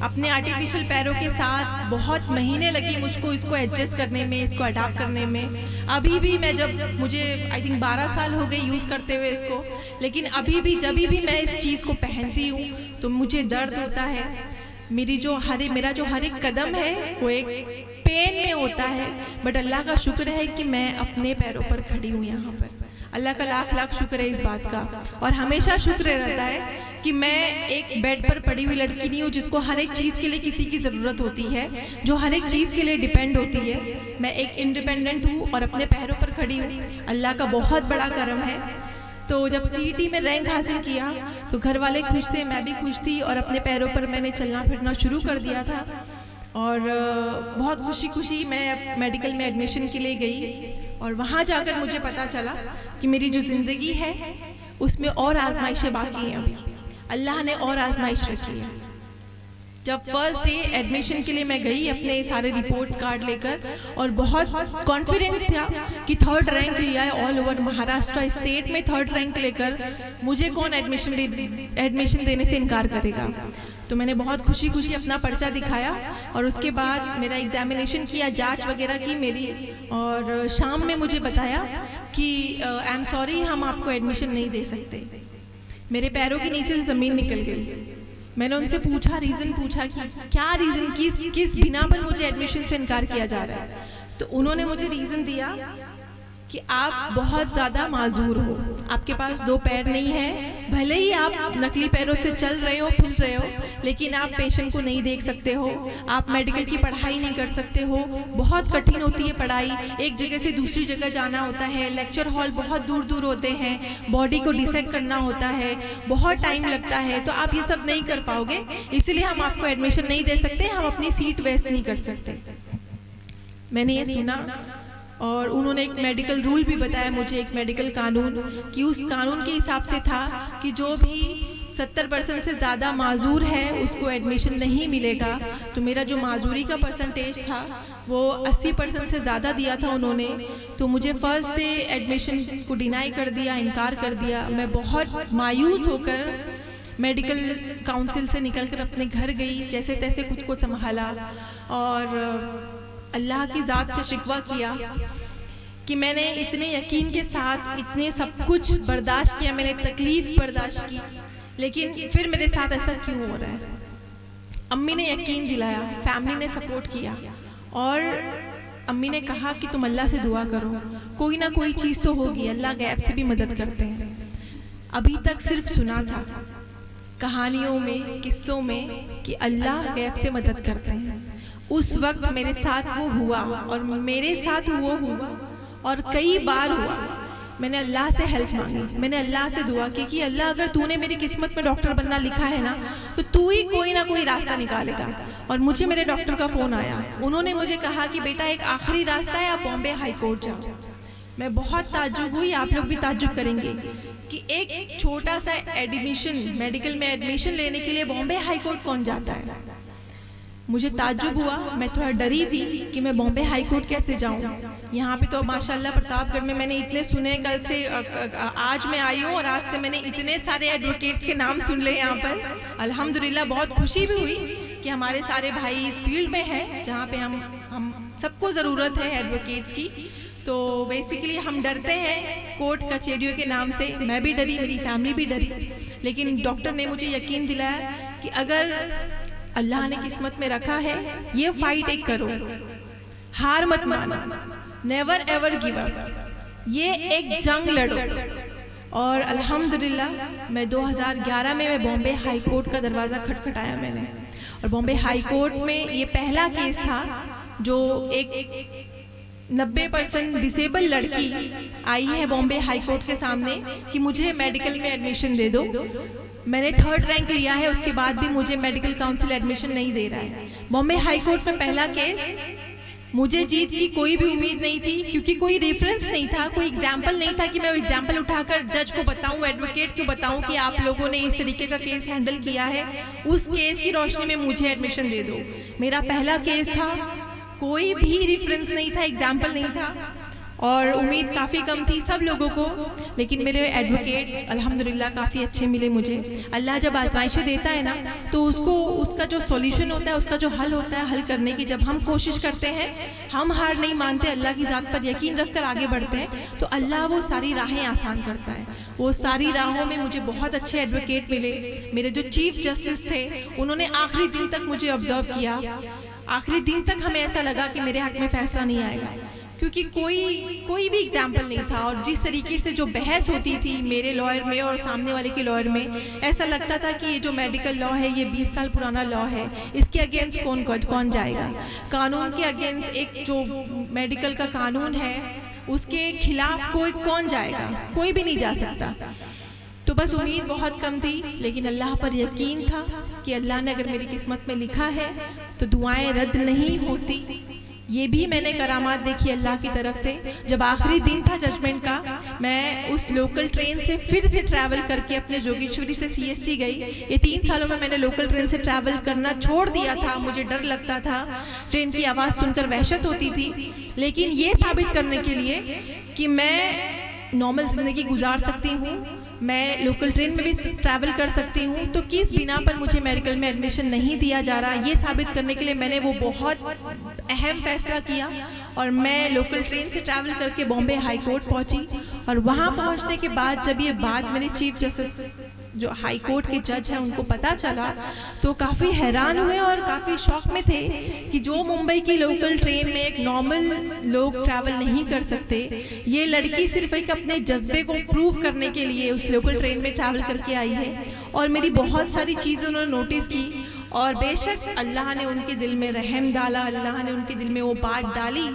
अपने आर्टिफिशियल पैरों के साथ, बहुत महीने लगी मुझको इसको एडजस्ट करने में, इसको अडाप्ट करने में। अभी भी मैं जब मुझे आई थिंक 12 साल हो गए यूज़ करते हुए इसको, लेकिन अभी भी जब भी मैं इस चीज़ को पहनती हूँ तो मुझे दर्द होता है। मेरा जो हर एक कदम है वो एक पेन में होता है, बट अल्लाह का शुक्र है कि मैं अपने पैरों पर खड़ी हूँ यहाँ पर। अल्लाह का लाख लाख शुक्र है इस बात का। और हमेशा शुक्र रहता है कि मैं एक बेड पर पड़ी हुई लड़की नहीं हूँ जिसको हर एक चीज़ के लिए किसी की ज़रूरत होती है, जो हर एक चीज़ के लिए डिपेंड होती है। मैं एक इंडिपेंडेंट हूँ और अपने पैरों पर खड़ी हूँ, अल्लाह का बहुत बड़ा करम है। तो जब CET में रैंक हासिल किया तो घर वाले खुश थे, मैं भी खुश थी, और अपने पैरों पर मैंने चलना फिरना शुरू कर दिया था। और बहुत खुशी खुशी मैं मेडिकल में एडमिशन के लिए गई और वहाँ जाकर मुझे पता चला कि मेरी जो ज़िंदगी है उसमें और आजमाइशें बाकी हैं। अभी अल्लाह ने और आजमाइश रखी है। जब फर्स्ट डे एडमिशन के लिए मैं गई अपने सारे रिपोर्ट्स कार्ड लेकर और बहुत कॉन्फिडेंट था कि 3rd रैंक लिया है ऑल ओवर महाराष्ट्र स्टेट में। 3rd रैंक लेकर मुझे कौन एडमिशन देने से इनकार करेगा। तो मैंने बहुत खुशी खुशी अपना पर्चा दिखाया और उसके बाद मेरा एग्जामिनेशन किया, जांच वगैरह की मेरी, और शाम में मुझे बताया कि आई एम सॉरी, हम आपको एडमिशन नहीं दे सकते। मेरे पैरों के नीचे से ज़मीन निकल गई। मैंने उनसे पूछा, रीज़न पूछा कि क्या रीज़न, किस बिना पर मुझे एडमिशन से इनकार किया जा रहा है। तो उन्होंने मुझे रीज़न दिया कि आप बहुत ज़्यादा माजूर हो, आपके पास 2 पैर नहीं है, भले ही आप नकली पैरों से चल रहे हो, फिर रहे हो, लेकिन आप पेशेंट को नहीं देख सकते हो, आप मेडिकल की पढ़ाई नहीं कर सकते हो, बहुत कठिन होती है पढ़ाई, एक जगह से दूसरी जगह जाना होता है, लेक्चर हॉल बहुत दूर दूर होते हैं, बॉडी को डिसेक्ट करना होता है, बहुत टाइम लगता है, तो आप ये सब नहीं कर पाओगे, इसलिए हम आपको एडमिशन नहीं दे सकते, हम अपनी सीट वेस्ट नहीं कर सकते। मैंने ये सुना और उन्होंने एक मेडिकल रूल भी बताया मुझे, एक मेडिकल कानून, कि उस कानून के हिसाब से था कि जो भी 70% से ज़्यादा माजूर है उसको एडमिशन नहीं मिलेगा। तो मेरा जो माजूरी का परसेंटेज था वो 80% से ज़्यादा दिया था उन्होंने। तो मुझे फर्स्ट डे एडमिशन को डिनाई कर दिया, इनकार कर दिया। मैं बहुत मायूस होकर मेडिकल काउंसिल से निकलकर अपने घर गई, जैसे तैसे खुद को संभाला और अल्लाह की ज़ात से शिकवा किया कि मैंने इतने यकीन के साथ इतने सब कुछ बर्दाश्त किया, मैंने तकलीफ़ बर्दाश्त की, लेकिन फिर मेरे साथ ऐसा क्यों हो रहा है। अम्मी ने यकीन दिलाया, फैमिली ने सपोर्ट किया और अम्मी ने कहा कि तुम अल्लाह से दुआ करो, कोई ना कोई चीज़ तो होगी, अल्लाह गैब से भी मदद करते हैं। अभी तक सिर्फ सुना था कहानियों में, किस्सों में कि अल्लाह गैब से मदद करते हैं। उस वक्त मेरे साथ वो हुआ और मेरे साथ वो हुआ और कई बार हुआ। मैंने अल्लाह से हेल्प मांगी, मैंने अल्लाह से दुआ की कि अल्लाह अगर तूने मेरी किस्मत में डॉक्टर बनना लिखा है ना, तो तू ही कोई ना कोई रास्ता निकालेगा। और मुझे मेरे डॉक्टर का फ़ोन आया, उन्होंने मुझे कहा कि बेटा एक आखिरी रास्ता है, आप बॉम्बे हाई कोर्ट जाओ। मैं बहुत ताज्जुब हुई, आप लोग भी ताज्जुब करेंगे कि एक छोटा सा एडमिशन, मेडिकल में एडमिशन लेने के लिए बॉम्बे हाई कोर्ट कौन जाता है। मुझे ताज्जुब हुआ, मैं थोड़ा डरी भी कि मैं बॉम्बे हाई कोर्ट कैसे जाऊं। यहाँ पे तो माशाल्लाह प्रतापगढ़ में मैंने इतने सुने, कल से आज मैं आई हूँ और आज से मैंने इतने सारे एडवोकेट्स के नाम सुन ले यहाँ पर। अल्हम्दुलिल्लाह बहुत खुशी भी हुई कि हमारे सारे भाई इस फील्ड में हैं जहाँ पे हम सबको ज़रूरत है एडवोकेट्स की। तो बेसिकली हम डरते हैं कोर्ट कचहरियों के नाम से, मैं भी डरी, मेरी फैमिली भी डरी, लेकिन डॉक्टर ने मुझे यकीन दिलाया कि अगर अल्लाह ने किस्मत में रखा है, ये फाइट एक करो, हार मत मानो, नेवर एवर गिव अप, ये एक जंग लड़ो। और अल्हम्दुलिल्लाह मैं 2011 में मैं बॉम्बे हाई कोर्ट का दरवाज़ा खटखटाया मैंने, और बॉम्बे हाई कोर्ट में ये पहला केस था जो एक 90% डिसेबल लड़की आई है बॉम्बे हाई कोर्ट के सामने कि मुझे मेडिकल में एडमिशन दे दो। मैंने 3rd रैंक लिया है, उसके बाद भी मुझे मेडिकल काउंसिल एडमिशन नहीं दे रहा है। बॉम्बे हाई कोर्ट में पहला केस, मुझे जीत की कोई भी उम्मीद नहीं थी क्योंकि कोई रेफरेंस नहीं था, कोई एग्जाम्पल नहीं था कि मैं वो एग्जाम्पल उठाकर जज को बताऊं, एडवोकेट को बताऊं कि आप लोगों ने इस तरीके का केस हैंडल किया है, उस केस की रोशनी में मुझे एडमिशन दे दो। मेरा पहला केस था, कोई भी रेफरेंस नहीं था, एग्जाम्पल नहीं था और उम्मीद काफ़ी कम थी सब लोगों को, लेकिन मेरे एडवोकेट अल्हम्दुलिल्लाह काफ़ी अच्छे मिले मुझे। अल्लाह जब आजमाइशें देता है ना, तो उसका जो सॉल्यूशन होता है, उसका जो हल होता है, हल करने की जब हम कोशिश करते हैं, हम हार नहीं मानते, अल्लाह की ज़ात पर यकीन रखकर आगे बढ़ते हैं, तो अल्लाह वो सारी राहें आसान करता है। वो सारी राहों में मुझे बहुत अच्छे एडवोकेट मिले। मेरे जो चीफ जस्टिस थे, उन्होंने आखिरी दिन तक मुझे ऑब्जर्व किया, आखिरी दिन तक हमें ऐसा लगा कि मेरे हक में फैसला नहीं आएगा, क्योंकि कोई भी एग्जाम्पल नहीं था। और जिस तरीके से जो बहस होती थी मेरे लॉयर में और सामने वाले के लॉयर में, ऐसा लगता था कि ये जो मेडिकल लॉ है ये 20 साल पुराना लॉ है, इसके अगेंस्ट कौन जाएगा। कानून के अगेंस्ट, एक जो मेडिकल का कानून है उसके खिलाफ कौन जाएगा, कोई भी नहीं जा सकता। तो बस उम्मीद बहुत कम थी, लेकिन अल्लाह पर यकीन था कि अल्लाह ने अगर मेरी किस्मत में लिखा है तो दुआएं रद्द नहीं होती। ये भी मैंने करामात देखी अल्लाह की तरफ से। जब आखिरी दिन था जजमेंट का, मैं उस लोकल ट्रेन से फिर से ट्रैवल करके अपने जोगेश्वरी से CST गई। ये 3 सालों में मैंने लोकल ट्रेन से ट्रैवल करना छोड़ दिया था। मुझे डर लगता था, ट्रेन की आवाज़ सुनकर वहशत होती थी। लेकिन ये साबित करने के लिए कि मैं नॉर्मल ज़िंदगी गुजार सकती हूँ, मैं लोकल ट्रेन में भी ट्रैवल कर सकती हूँ, तो किस बिना पर मुझे मेडिकल में एडमिशन नहीं दिया जा रहा, ये साबित करने के लिए मैंने वो बहुत अहम फैसला किया। और मैं लोकल ट्रेन से ट्रैवल करके बॉम्बे हाई कोर्ट पहुँची। और वहाँ पहुँचने के बाद जब ये बात मेरे चीफ जस्टिस जो हाई कोर्ट के जज हैं उनको पता चला, तो काफ़ी हैरान हुए और काफ़ी शौक में थे कि जो मुंबई की लोकल ट्रेन में एक नॉर्मल लोग ट्रैवल नहीं कर सकते, ये लड़की सिर्फ एक अपने जज्बे को प्रूव करने के लिए उस लोकल ट्रेन में ट्रैवल करके आई है। और मेरी बहुत सारी चीज़ें उन्होंने नोटिस की, और बेशक अल्लाह ने उनके दिल में रहम डाला, अल्लाह ने उनके दिल में वो बात डाली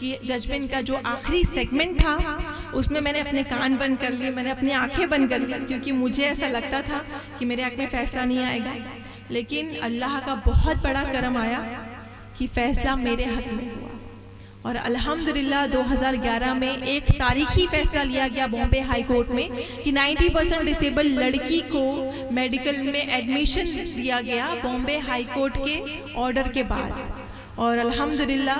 कि जजमेंट का जो आखिरी सेगमेंट था उसमें मैंने अपने कान बंद कर लिए, मैंने अपनी आंखें बंद कर ली, क्योंकि मुझे ऐसा लगता था कि मेरे हक में फ़ैसला नहीं आएगा। लेकिन अल्लाह का बहुत बड़ा करम आया कि फ़ैसला मेरे हक में हुआ। और अल्हम्दुलिल्लाह 2011 में एक तारीखी फ़ैसला लिया गया बॉम्बे हाई कोर्ट में कि 90% डिसेबल लड़की को मेडिकल में एडमिशन दिया गया बॉम्बे हाई कोर्ट के ऑर्डर के बाद। और अल्हम्दुलिल्लाह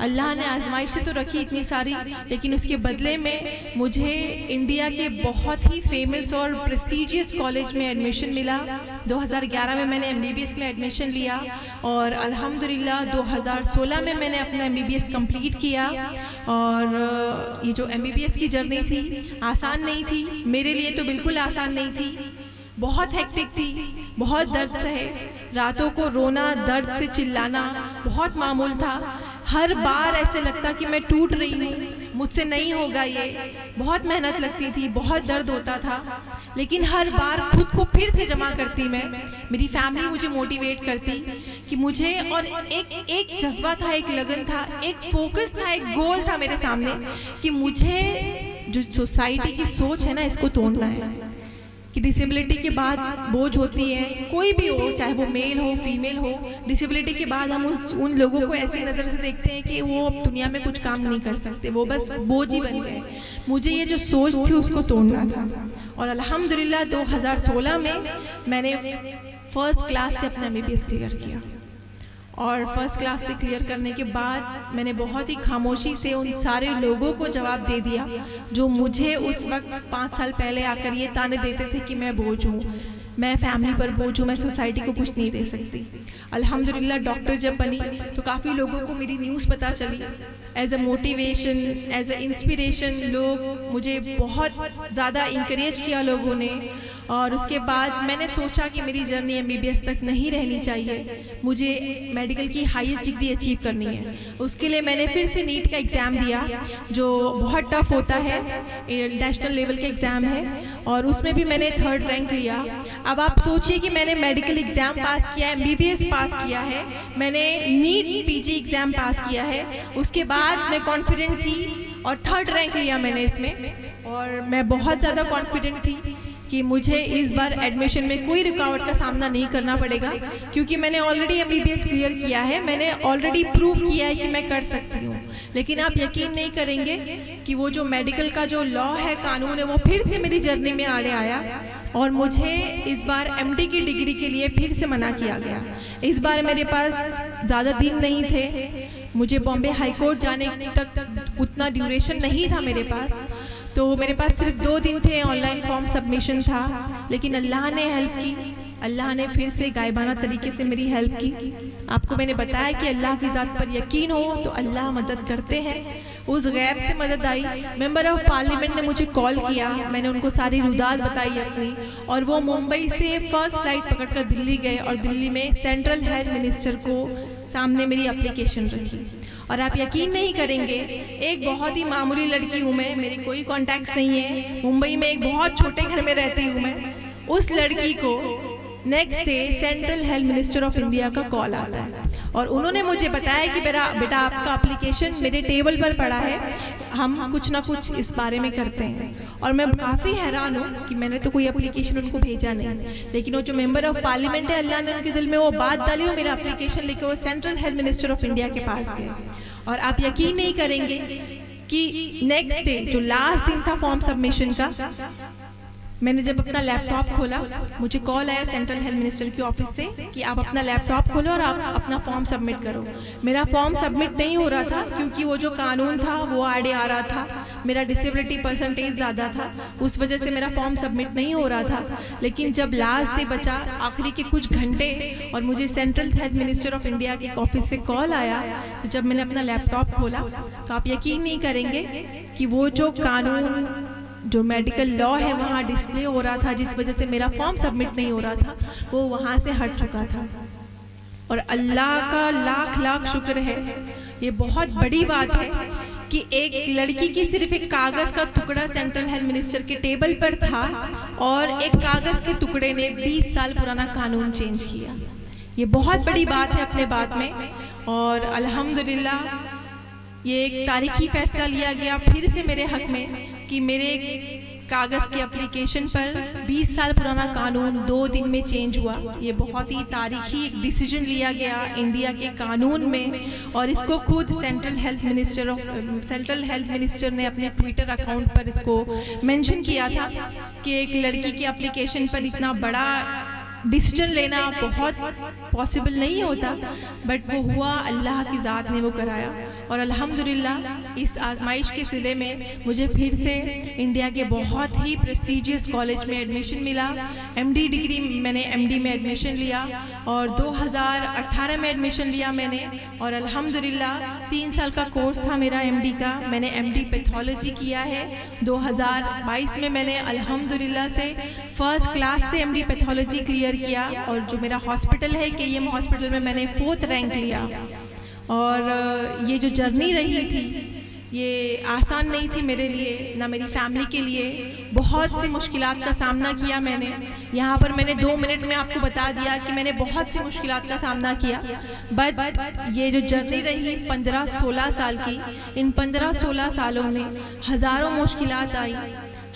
अल्लाह ने आजमाइश से तो रखी इतनी सारी, लेकिन उसके बदले में मुझे इंडिया के बहुत ही फेमस और प्रेस्टीजियस कॉलेज में एडमिशन मिला। 2011 में मैंने MBBS में एडमिशन लिया और अल्हम्दुलिल्लाह 2016 में मैंने अपना MBBS कंप्लीट किया। और ये जो MBBS की जर्नी थी आसान नहीं थी, मेरे लिए तो बिल्कुल आसान नहीं थी, बहुत हेक्टिक थी, बहुत दर्द सहे, रातों को रोना, दर्द से चिल्लाना बहुत मामूल था। हर बार ऐसे लगता कि मैं टूट रही हूँ, मुझसे नहीं होगा ये, बहुत मेहनत लगती थी, बहुत दर्द होता था, लेकिन हर बार खुद को फिर से जमा करती मैं। मेरी फैमिली मुझे मोटिवेट करती कि मुझे, और एक जज्बा था, एक लगन था, एक फोकस था, एक गोल था मेरे सामने कि मुझे जो सोसाइटी की सोच है ना इसको तोड़ना है कि डिसेबिलिटी के बाद बोझ होती है, कोई भी हो, चाहे वो मेल हो फीमेल हो, डिसेबिलिटी के बाद हम उन लोगों को ऐसी नज़र से देखते हैं कि वो अब दुनिया में कुछ काम नहीं कर सकते, वो बस बोझ ही बन गए। मुझे ये जो सोच थी उसको तोड़ना था। और अल्हम्दुलिल्लाह 2016 में मैंने फर्स्ट क्लास से अपना MBBS क्लियर किया। और फर्स्ट क्लास से क्लियर करने के बाद मैंने बहुत ही खामोशी से उन सारे लोगों को जवाब दे दिया जो मुझे उस वक्त 5 साल पहले आकर ये ताने देते थे कि मैं बोझ हूँ, मैं फैमिली पर बोझ हूँ, मैं सोसाइटी को कुछ नहीं दे सकती। अल्हम्दुलिल्लाह डॉक्टर जब बनी तो काफ़ी लोगों को मेरी न्यूज़ पता चली। As a motivation, as a inspiration लोग मुझे बहुत ज़्यादा इंकरेज किया लोगों ने। और उसके बाद मैंने सोचा कि मेरी जर्नी MBBS तक नहीं रहनी चाहिए, मुझे मेडिकल की हाईएस्ट डिग्री अचीव करनी है। उसके लिए मैंने फिर से नीट का एग्ज़ाम दिया जो बहुत टफ होता है, नेशनल लेवल का एग्ज़ाम है, और उसमें भी मैंने 3rd रैंक लिया। अब आप सोचिए कि मैंने मेडिकल एग्ज़ाम पास किया है, MBBS पास किया है, मैंने नीट PG एग्ज़ाम पास किया है, उसके बाद मैं कॉन्फिडेंट थी और 3rd रैंक लिया मैंने इसमें। और मैं बहुत ज़्यादा कॉन्फिडेंट थी कि मुझे इस बार एडमिशन में कोई रुकावट का सामना नहीं करना पड़ेगा, क्योंकि मैंने ऑलरेडी MBBS क्लियर किया है, मैंने ऑलरेडी प्रूव किया है कि मैं कर सकती हूँ। लेकिन आप यकीन नहीं करेंगे कि वो जो मेडिकल का जो लॉ है, कानून है, वो फिर से मेरी जर्नी में आड़े आया और मुझे इस बार MD की डिग्री के लिए फिर से मना किया गया। इस बार मेरे पास ज़्यादा दिन नहीं थे, मुझे बॉम्बे हाई कोर्ट जाने तक उतना ड्यूरेशन नहीं था मेरे पास, तो मेरे पास सिर्फ 2 दिन थे, ऑनलाइन फॉर्म सबमिशन था। लेकिन अल्लाह ने हेल्प की, अल्लाह ने फिर से गायबाना तरीके से मेरी हेल्प की। आपको मैंने बताया कि अल्लाह की ज़ात पर यकीन हो तो अल्लाह मदद करते हैं। उस गैब से मदद आई। मेंबर ऑफ पार्लियामेंट ने मुझे कॉल किया, मैंने उनको सारी रुदात बताई अपनी, और वो मुंबई से फर्स्ट फ्लाइट पकड़कर दिल्ली गए और दिल्ली में सेंट्रल हेल्थ मिनिस्टर को सामने मेरी एप्लीकेशन रखी। और आप यकीन नहीं करेंगे, एक बहुत ही मामूली लड़की हूँ मैं, मेरी कोई कॉन्टैक्ट्स नहीं है, मुंबई में एक बहुत छोटे घर में रहती हूँ मैं। उस लड़की को next day central health minister of India का कॉल आता है और उन्होंने मुझे बताया कि बेटा आपका एप्लीकेशन मेरे टेबल पर पड़ा है, हम कुछ ना कुछ इस बारे में करते हैं। और मैं काफ़ी हैरान हूँ कि मैंने तो कोई एप्लीकेशन उनको भेजा नहीं, लेकिन वो जो मेंबर ऑफ पार्लियामेंट है, अल्लाह ने उनके दिल में वो बात डाली और मेरा एप्लीकेशन लेकर वो central health minister of India के पास गए। और आप यकीन नहीं करेंगे कि नेक्स्ट डे जो लास्ट दिन था फॉर्म सबमिशन का, मैंने जब अपना लैपटॉप खोला, मुझे कॉल आया सेंट्रल हेल्थ मिनिस्टर की ऑफिस से कि आप अपना लैपटॉप खोलो और आप अपना फॉर्म सबमिट करो। मेरा फॉर्म सबमिट नहीं हो रहा था क्योंकि वो जो कानून था वो आड़े आ रहा था, मेरा डिसेबिलिटी परसेंटेज ज़्यादा था, उस वजह से मेरा फॉर्म सबमिट नहीं हो रहा था। लेकिन जब लास्ट डे बचा, आखिरी के कुछ घंटे, और मुझे central health minister of India की ऑफिस से कॉल आया, तो जब मैंने अपना लैपटॉप खोला तो आप यकीन नहीं करेंगे कि वो जो कानून, जो मेडिकल लॉ है वहाँ डिस्प्ले हो रहा था, जिस वजह से मेरा फॉर्म सबमिट नहीं हो रहा था, वो वहाँ से हट चुका था। और अल्लाह का लाख लाख शुक्र है, ये बहुत बड़ी बात है कि एक लड़की की सिर्फ एक कागज़ का टुकड़ा सेंट्रल हेल्थ मिनिस्टर के टेबल पर था और एक कागज़ के टुकड़े ने 20 साल पुराना कानून चेंज किया। ये बहुत बड़ी बात है अपने बात में। और अल्हम्दुलिल्लाह ये एक तारीखी फैसला लिया गया फिर से मेरे हक में कि मेरे कागज़ के एप्लीकेशन पर 20 साल पुराना कानून 2 दिन में चेंज हुआ। ये बहुत ही तारीखी एक डिसीजन लिया गया इंडिया के कानून में, और इसको खुद सेंट्रल हेल्थ मिनिस्टर ने अपने ट्विटर अकाउंट पर इसको मेंशन किया था कि एक लड़की की एप्लीकेशन पर इतना बड़ा डिसीजन लेना बहुत पॉसिबल नहीं होता, बट वो हुआ, अल्लाह की ज़ात ने वो कराया। और अल्हम्दुलिल्लाह इस आजमाइश के सिले में मुझे फिर से इंडिया के बहुत ही प्रेस्टीजियस कॉलेज में एडमिशन मिला। एमडी डिग्री मैंने एमडी में एडमिशन लिया और 2018 में एडमिशन लिया मैंने। और अल्हम्दुलिल्लाह 3 साल का कोर्स था मेरा एमडी का, मैंने एमडी पैथोलॉजी किया है। 2022 में मैंने अल्हम्दुलिल्लाह से फर्स्ट क्लास से एमडी पैथोलॉजी क्लियर किया, और जो मेरा हॉस्पिटल है केईएम हॉस्पिटल में मैंने 4th रैंक लिया। और ये जो जर्नी रही थी ये आसान नहीं थी मेरे लिए, ना मेरी फैमिली के लिए। बहुत सी मुश्किलात का सामना किया मैंने। यहाँ पर मैंने 2 मिनट में आपको बता दिया कि मैंने बहुत सी मुश्किलात का सामना किया, बट ये जो जर्नी रही 15-16 साल की, इन 15-16 सालों में हज़ारों मुश्किलात आई,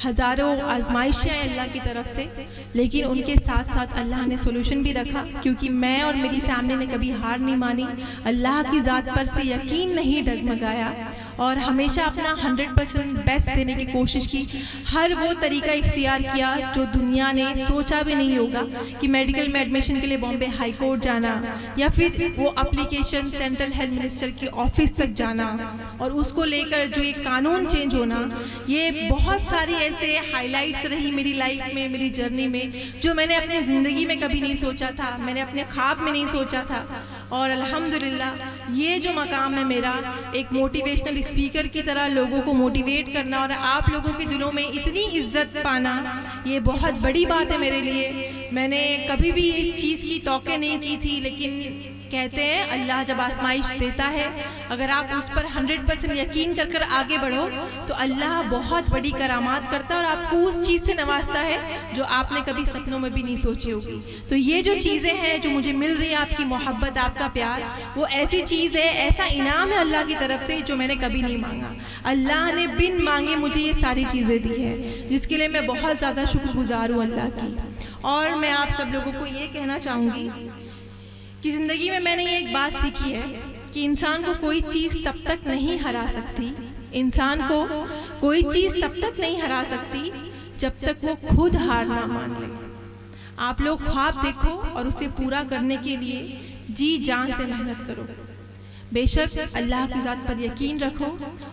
हज़ारों आजमाइशें आई अल्लाह की तरफ से, लेकिन उनके साथ साथ अल्लाह ने सोल्यूशन भी रखा, क्योंकि मैं और मेरी फैमिली ने कभी हार नहीं मानी, अल्लाह की ज़ात पर से यकीन नहीं डगमगाया और हमेशा अपना 100% बेस्ट देने की कोशिश की। हर वो तरीका इख्तियार किया जो दुनिया ने सोचा भी नहीं होगा, कि मेडिकल में एडमिशन के लिए बॉम्बे हाई कोर्ट जाना या फिर वो एप्लीकेशन सेंट्रल हेल्थ मिनिस्टर की ऑफिस तक जाना और उसको लेकर जो ये कानून चेंज होना। ये बहुत सारी ऐसे हाइलाइट्स रही मेरी लाइफ में, मेरी जर्नी में, जो मैंने अपनी ज़िंदगी में कभी नहीं सोचा था, मैंने अपने ख्वाब में नहीं सोचा था। और अल्हम्दुलिल्लाह ये जो मकाम है मेरा, एक मोटिवेशनल स्पीकर की तरह लोगों को मोटिवेट करना और आप लोगों के दिलों में इतनी इज्जत पाना, ये बहुत बड़ी बात है मेरे लिए। मैंने कभी भी इस चीज़ की तौक़े नहीं की थी, लेकिन कहते हैं अल्लाह जब आजमाइश देता है, अगर आप उस पर 100% यकीन कर कर आगे बढ़ो तो अल्लाह बहुत बड़ी करामात करता है और आपको उस चीज़ से नवाजता है जो आपने कभी सपनों में भी नहीं सोची होगी। तो ये जो चीज़ें हैं जो मुझे मिल रही है, आपकी मोहब्बत, आपका प्यार, वो ऐसी चीज़ है, ऐसा इनाम है अल्लाह की तरफ से जो मैंने कभी नहीं मांगा। अल्लाह ने बिन मांगे मुझे ये सारी चीज़ें दी है, जिसके लिए मैं बहुत ज़्यादा शुक्रगुजार हूँ अल्लाह की। और मैं आप सब लोगों को ये कहना चाहूँगी कि ज़िंदगी में मैंने ये एक बात सीखी है कि इंसान को कोई चीज़ तब तक नहीं हरा सकती, इंसान को कोई चीज़ तब तक नहीं हरा सकती जब तक वो खुद हार ना मान ले। आप लोग ख्वाब देखो और उसे पूरा करने के लिए जी जान से मेहनत करो। बेशक अल्लाह की ज़ात पर यकीन रखो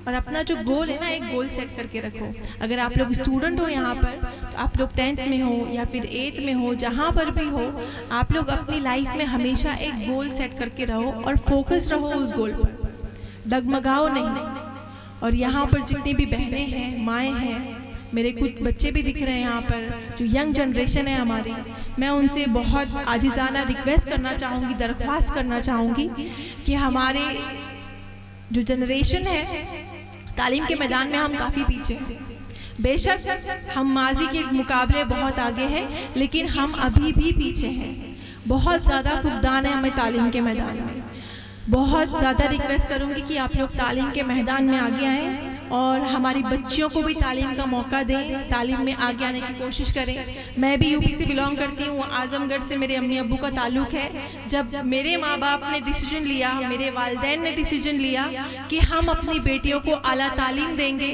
और अपना जो गोल है ना, एक गोल सेट करके रखो। अगर आप लोग स्टूडेंट हो यहाँ पर, तो आप लोग 10th में हो या फिर 8th में हो, जहाँ पर भी हो, आप लोग अपनी लाइफ में हमेशा एक गोल सेट करके रहो और फोकस रहो उस गोल पर, डगमगाओ नहीं। और यहाँ पर जितनी भी बहनें हैं, माएँ हैं, मेरे कुछ बच्चे भी दिख रहे हैं यहाँ पर, जो यंग जनरेशन है हमारी, मैं उनसे बहुत आजिज़ाना रिक्वेस्ट करना चाहूँगी, दरख्वास्त करना चाहूँगी कि हमारे जो जनरेशन है, तालीम के मैदान में हम काफ़ी पीछे हैं। बेशक हम माजी के मुकाबले बहुत आगे हैं, लेकिन हम अभी भी पीछे हैं। बहुत ज़्यादा फुकदान है हमें तालीम के मैदान में। बहुत ज़्यादा रिक्वेस्ट करूँगी कि आप लोग तालीम के मैदान में आगे आएँ और हमारी बच्चियों को भी तालीम का मौका दें, तालीम में आगे आने की कोशिश करें। मैं भी यूपी से बिलोंग करती हूँ, आजमगढ़ से मेरे अम्मी अब्बू का ताल्लुक़ है। जब मेरे माँ बाप ने डिसीजन लिया, मेरे वालिदैन ने डिसीजन लिया कि हम अपनी बेटियों को आला तालीम देंगे,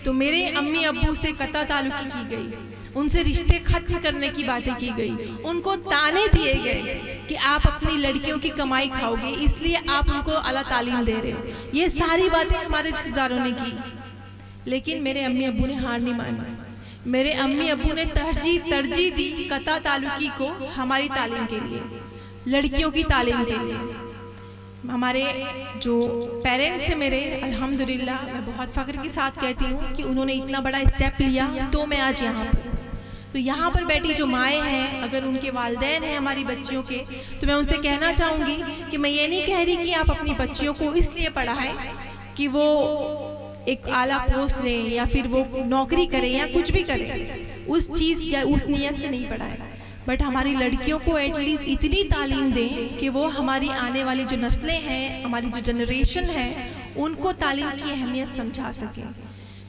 तो मेरे अम्मी अब्बू से कता ताल्लुकी की गई, उनसे रिश्ते खत्म करने की बातें की गई, उनको ताने दिए गए कि आप अपनी लड़कियों की कमाई खाओगे, इसलिए आप उनको आला तालीम दे रहे हो। ये सारी बातें हमारे रिश्तेदारों ने की, लेकिन मेरे अम्मी अब्बू ने हार नहीं मानी। मेरे अम्मी अब्बू ने तरजीह दी कता ताल्लुकी को हमारी तालीम के लिए, लड़कियों की तालीम के लिए। हमारे जो पेरेंट्स हैं मेरे, अल्हम्दुलिल्लाह मैं बहुत फ़ख्र के साथ कहती हूँ कि उन्होंने इतना बड़ा स्टेप लिया तो मैं आज यहाँ पर। तो यहाँ पर बैठी जो माएँ हैं, अगर उनके वालिदैन हैं हमारी बच्चियों के, तो मैं उनसे कहना चाहूँगी कि मैं ये नहीं कह रही कि आप अपनी बच्चियों को इसलिए पढ़ाएं कि वो एक आला पोस्ट लें या फिर वो नौकरी करें या कुछ भी करें, उस चीज़ या उस नियत से नहीं पढ़ाएं, बट हमारी लड़कियों को एटलीस्ट इतनी तालीम दें कि वो हमारी आने वाली जो नस्लें हैं, हमारी जो जनरेशन है, उनको तालीम की अहमियत समझा सकें।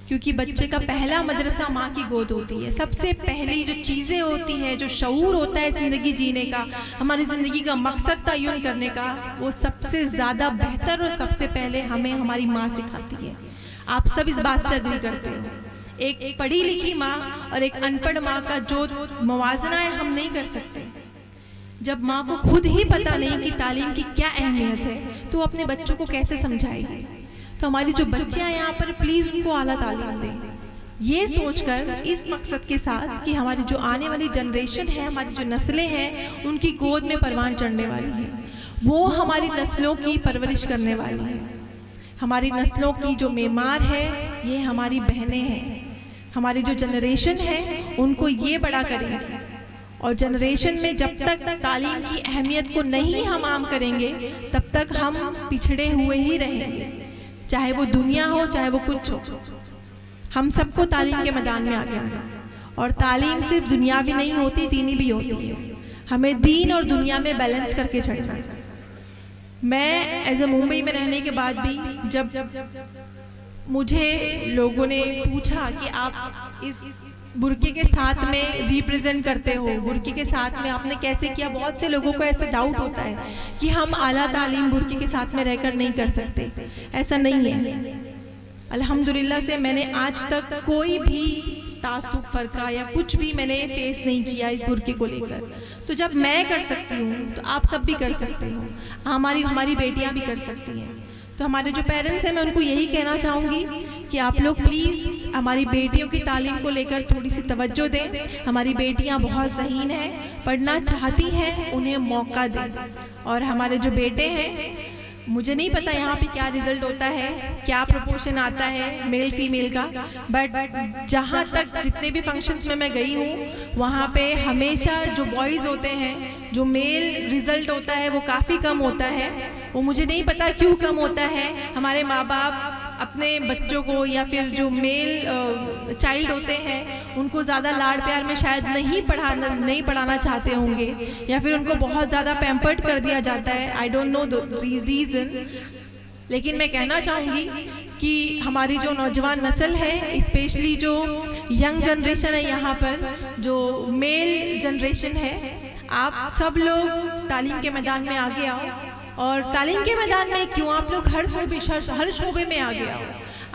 क्योंकि बच्चे का पहला मदरसा माँ की गोद होती है। सबसे पहली जो चीज़ें होती हैं, जो शऊर होता है ज़िंदगी जीने का, हमारी ज़िंदगी का मकसद तयन करने का, वो सबसे ज़्यादा बेहतर और सबसे पहले हमें हमारी माँ सिखाती है। आप सब इस बात से एग्री करते हो। एक पढ़ी लिखी माँ और एक अनपढ़ माँ का जो मुवाजना है, हम नहीं कर सकते। जब माँ को खुद ही पता नहीं कि तालीम की क्या अहमियत है, तो अपने बच्चों को कैसे समझाएगी। तो हमारी जो बच्चियाँ यहाँ पर, प्लीज़ उनको आला तालीम दें, ये सोचकर, इस मकसद के साथ कि हमारी जो आने वाली जनरेशन है, हमारी जो नस्लें हैं, उनकी गोद में परवान चढ़ने वाली हैं, वो हमारी नस्लों की परवरिश करने वाली हैं। हमारी नस्लों की जो मेमार है, ये हमारी बहनें हैं। हमारी जो जनरेशन है, उनको ये बड़ा करेंगे। और जनरेशन में जब तक तालीम की अहमियत को नहीं हम आम करेंगे, तब तक हम पिछड़े हुए ही रहेंगे। चाहे वो दुनिया हो, चाहे वो कुछ हो, हम सबको तालीम के मैदान में आगे आना। और तालीम सिर्फ दुनियावी नहीं होती, दीनी भी होती है। हमें दीन और दुनिया में बैलेंस करके चलना है। मैं एज ए मुंबई में रहने के बाद भी, जब मुझे लोगों ने पूछा कि आप इस बुर्के के साथ में रिप्रेजेंट करते हो, बुर्के के साथ में आपने कैसे किया, बहुत से लोगों को ऐसे डाउट होता है कि हम आला तालीम बुर्के के साथ में रहकर नहीं कर सकते। ऐसा नहीं है। अल्हम्दुलिल्लाह से मैंने आज तक कोई भी तासुब फ़र्का या कुछ भी मैंने फेस नहीं किया इस बुर्के को लेकर। तो जब मैं कर सकती हूँ, तो आप सब भी कर सकते हो, हमारी बेटियाँ भी कर सकती हैं। तो हमारे जो पेरेंट्स हैं, मैं उनको यही कहना चाहूँगी कि आप लोग प्लीज़ हमारी बेटियों की तालीम को लेकर थोड़ी सी तवज्जो दें। हमारी बेटियां बहुत ज़हीन हैं, पढ़ना चाहती हैं, उन्हें मौका दें। और हमारे जो बेटे हैं, मुझे नहीं पता यहाँ पे क्या रिज़ल्ट होता है, क्या प्रोपोर्शन आता है मेल फीमेल का, बट जहाँ तक जितने भी फंक्शंस में मैं गई हूँ, वहाँ पे हमेशा जो बॉयज़ होते हैं, जो मेल रिज़ल्ट होता है वो काफ़ी कम होता है। वो मुझे नहीं पता क्यों कम होता है। हमारे माँ बाप अपने बच्चों को या फिर जो मेल चाइल्ड होते हैं, उनको ज़्यादा लाड़ प्यार में शायद नहीं पढ़ाना चाहते होंगे, या फिर उनको बहुत ज़्यादा पैम्पर्ड कर दिया जाता है। I don't know the reason, लेकिन मैं कहना चाहूँगी कि हमारी जो नौजवान नस्ल है, स्पेशली जो यंग जनरेशन है, यहाँ पर जो मेल जनरेशन है, आप सब लोग तालीम के मैदान में आगे आओ। और तालीम के मैदान में क्यों, आप लोग हर शोबे में आगे आओ।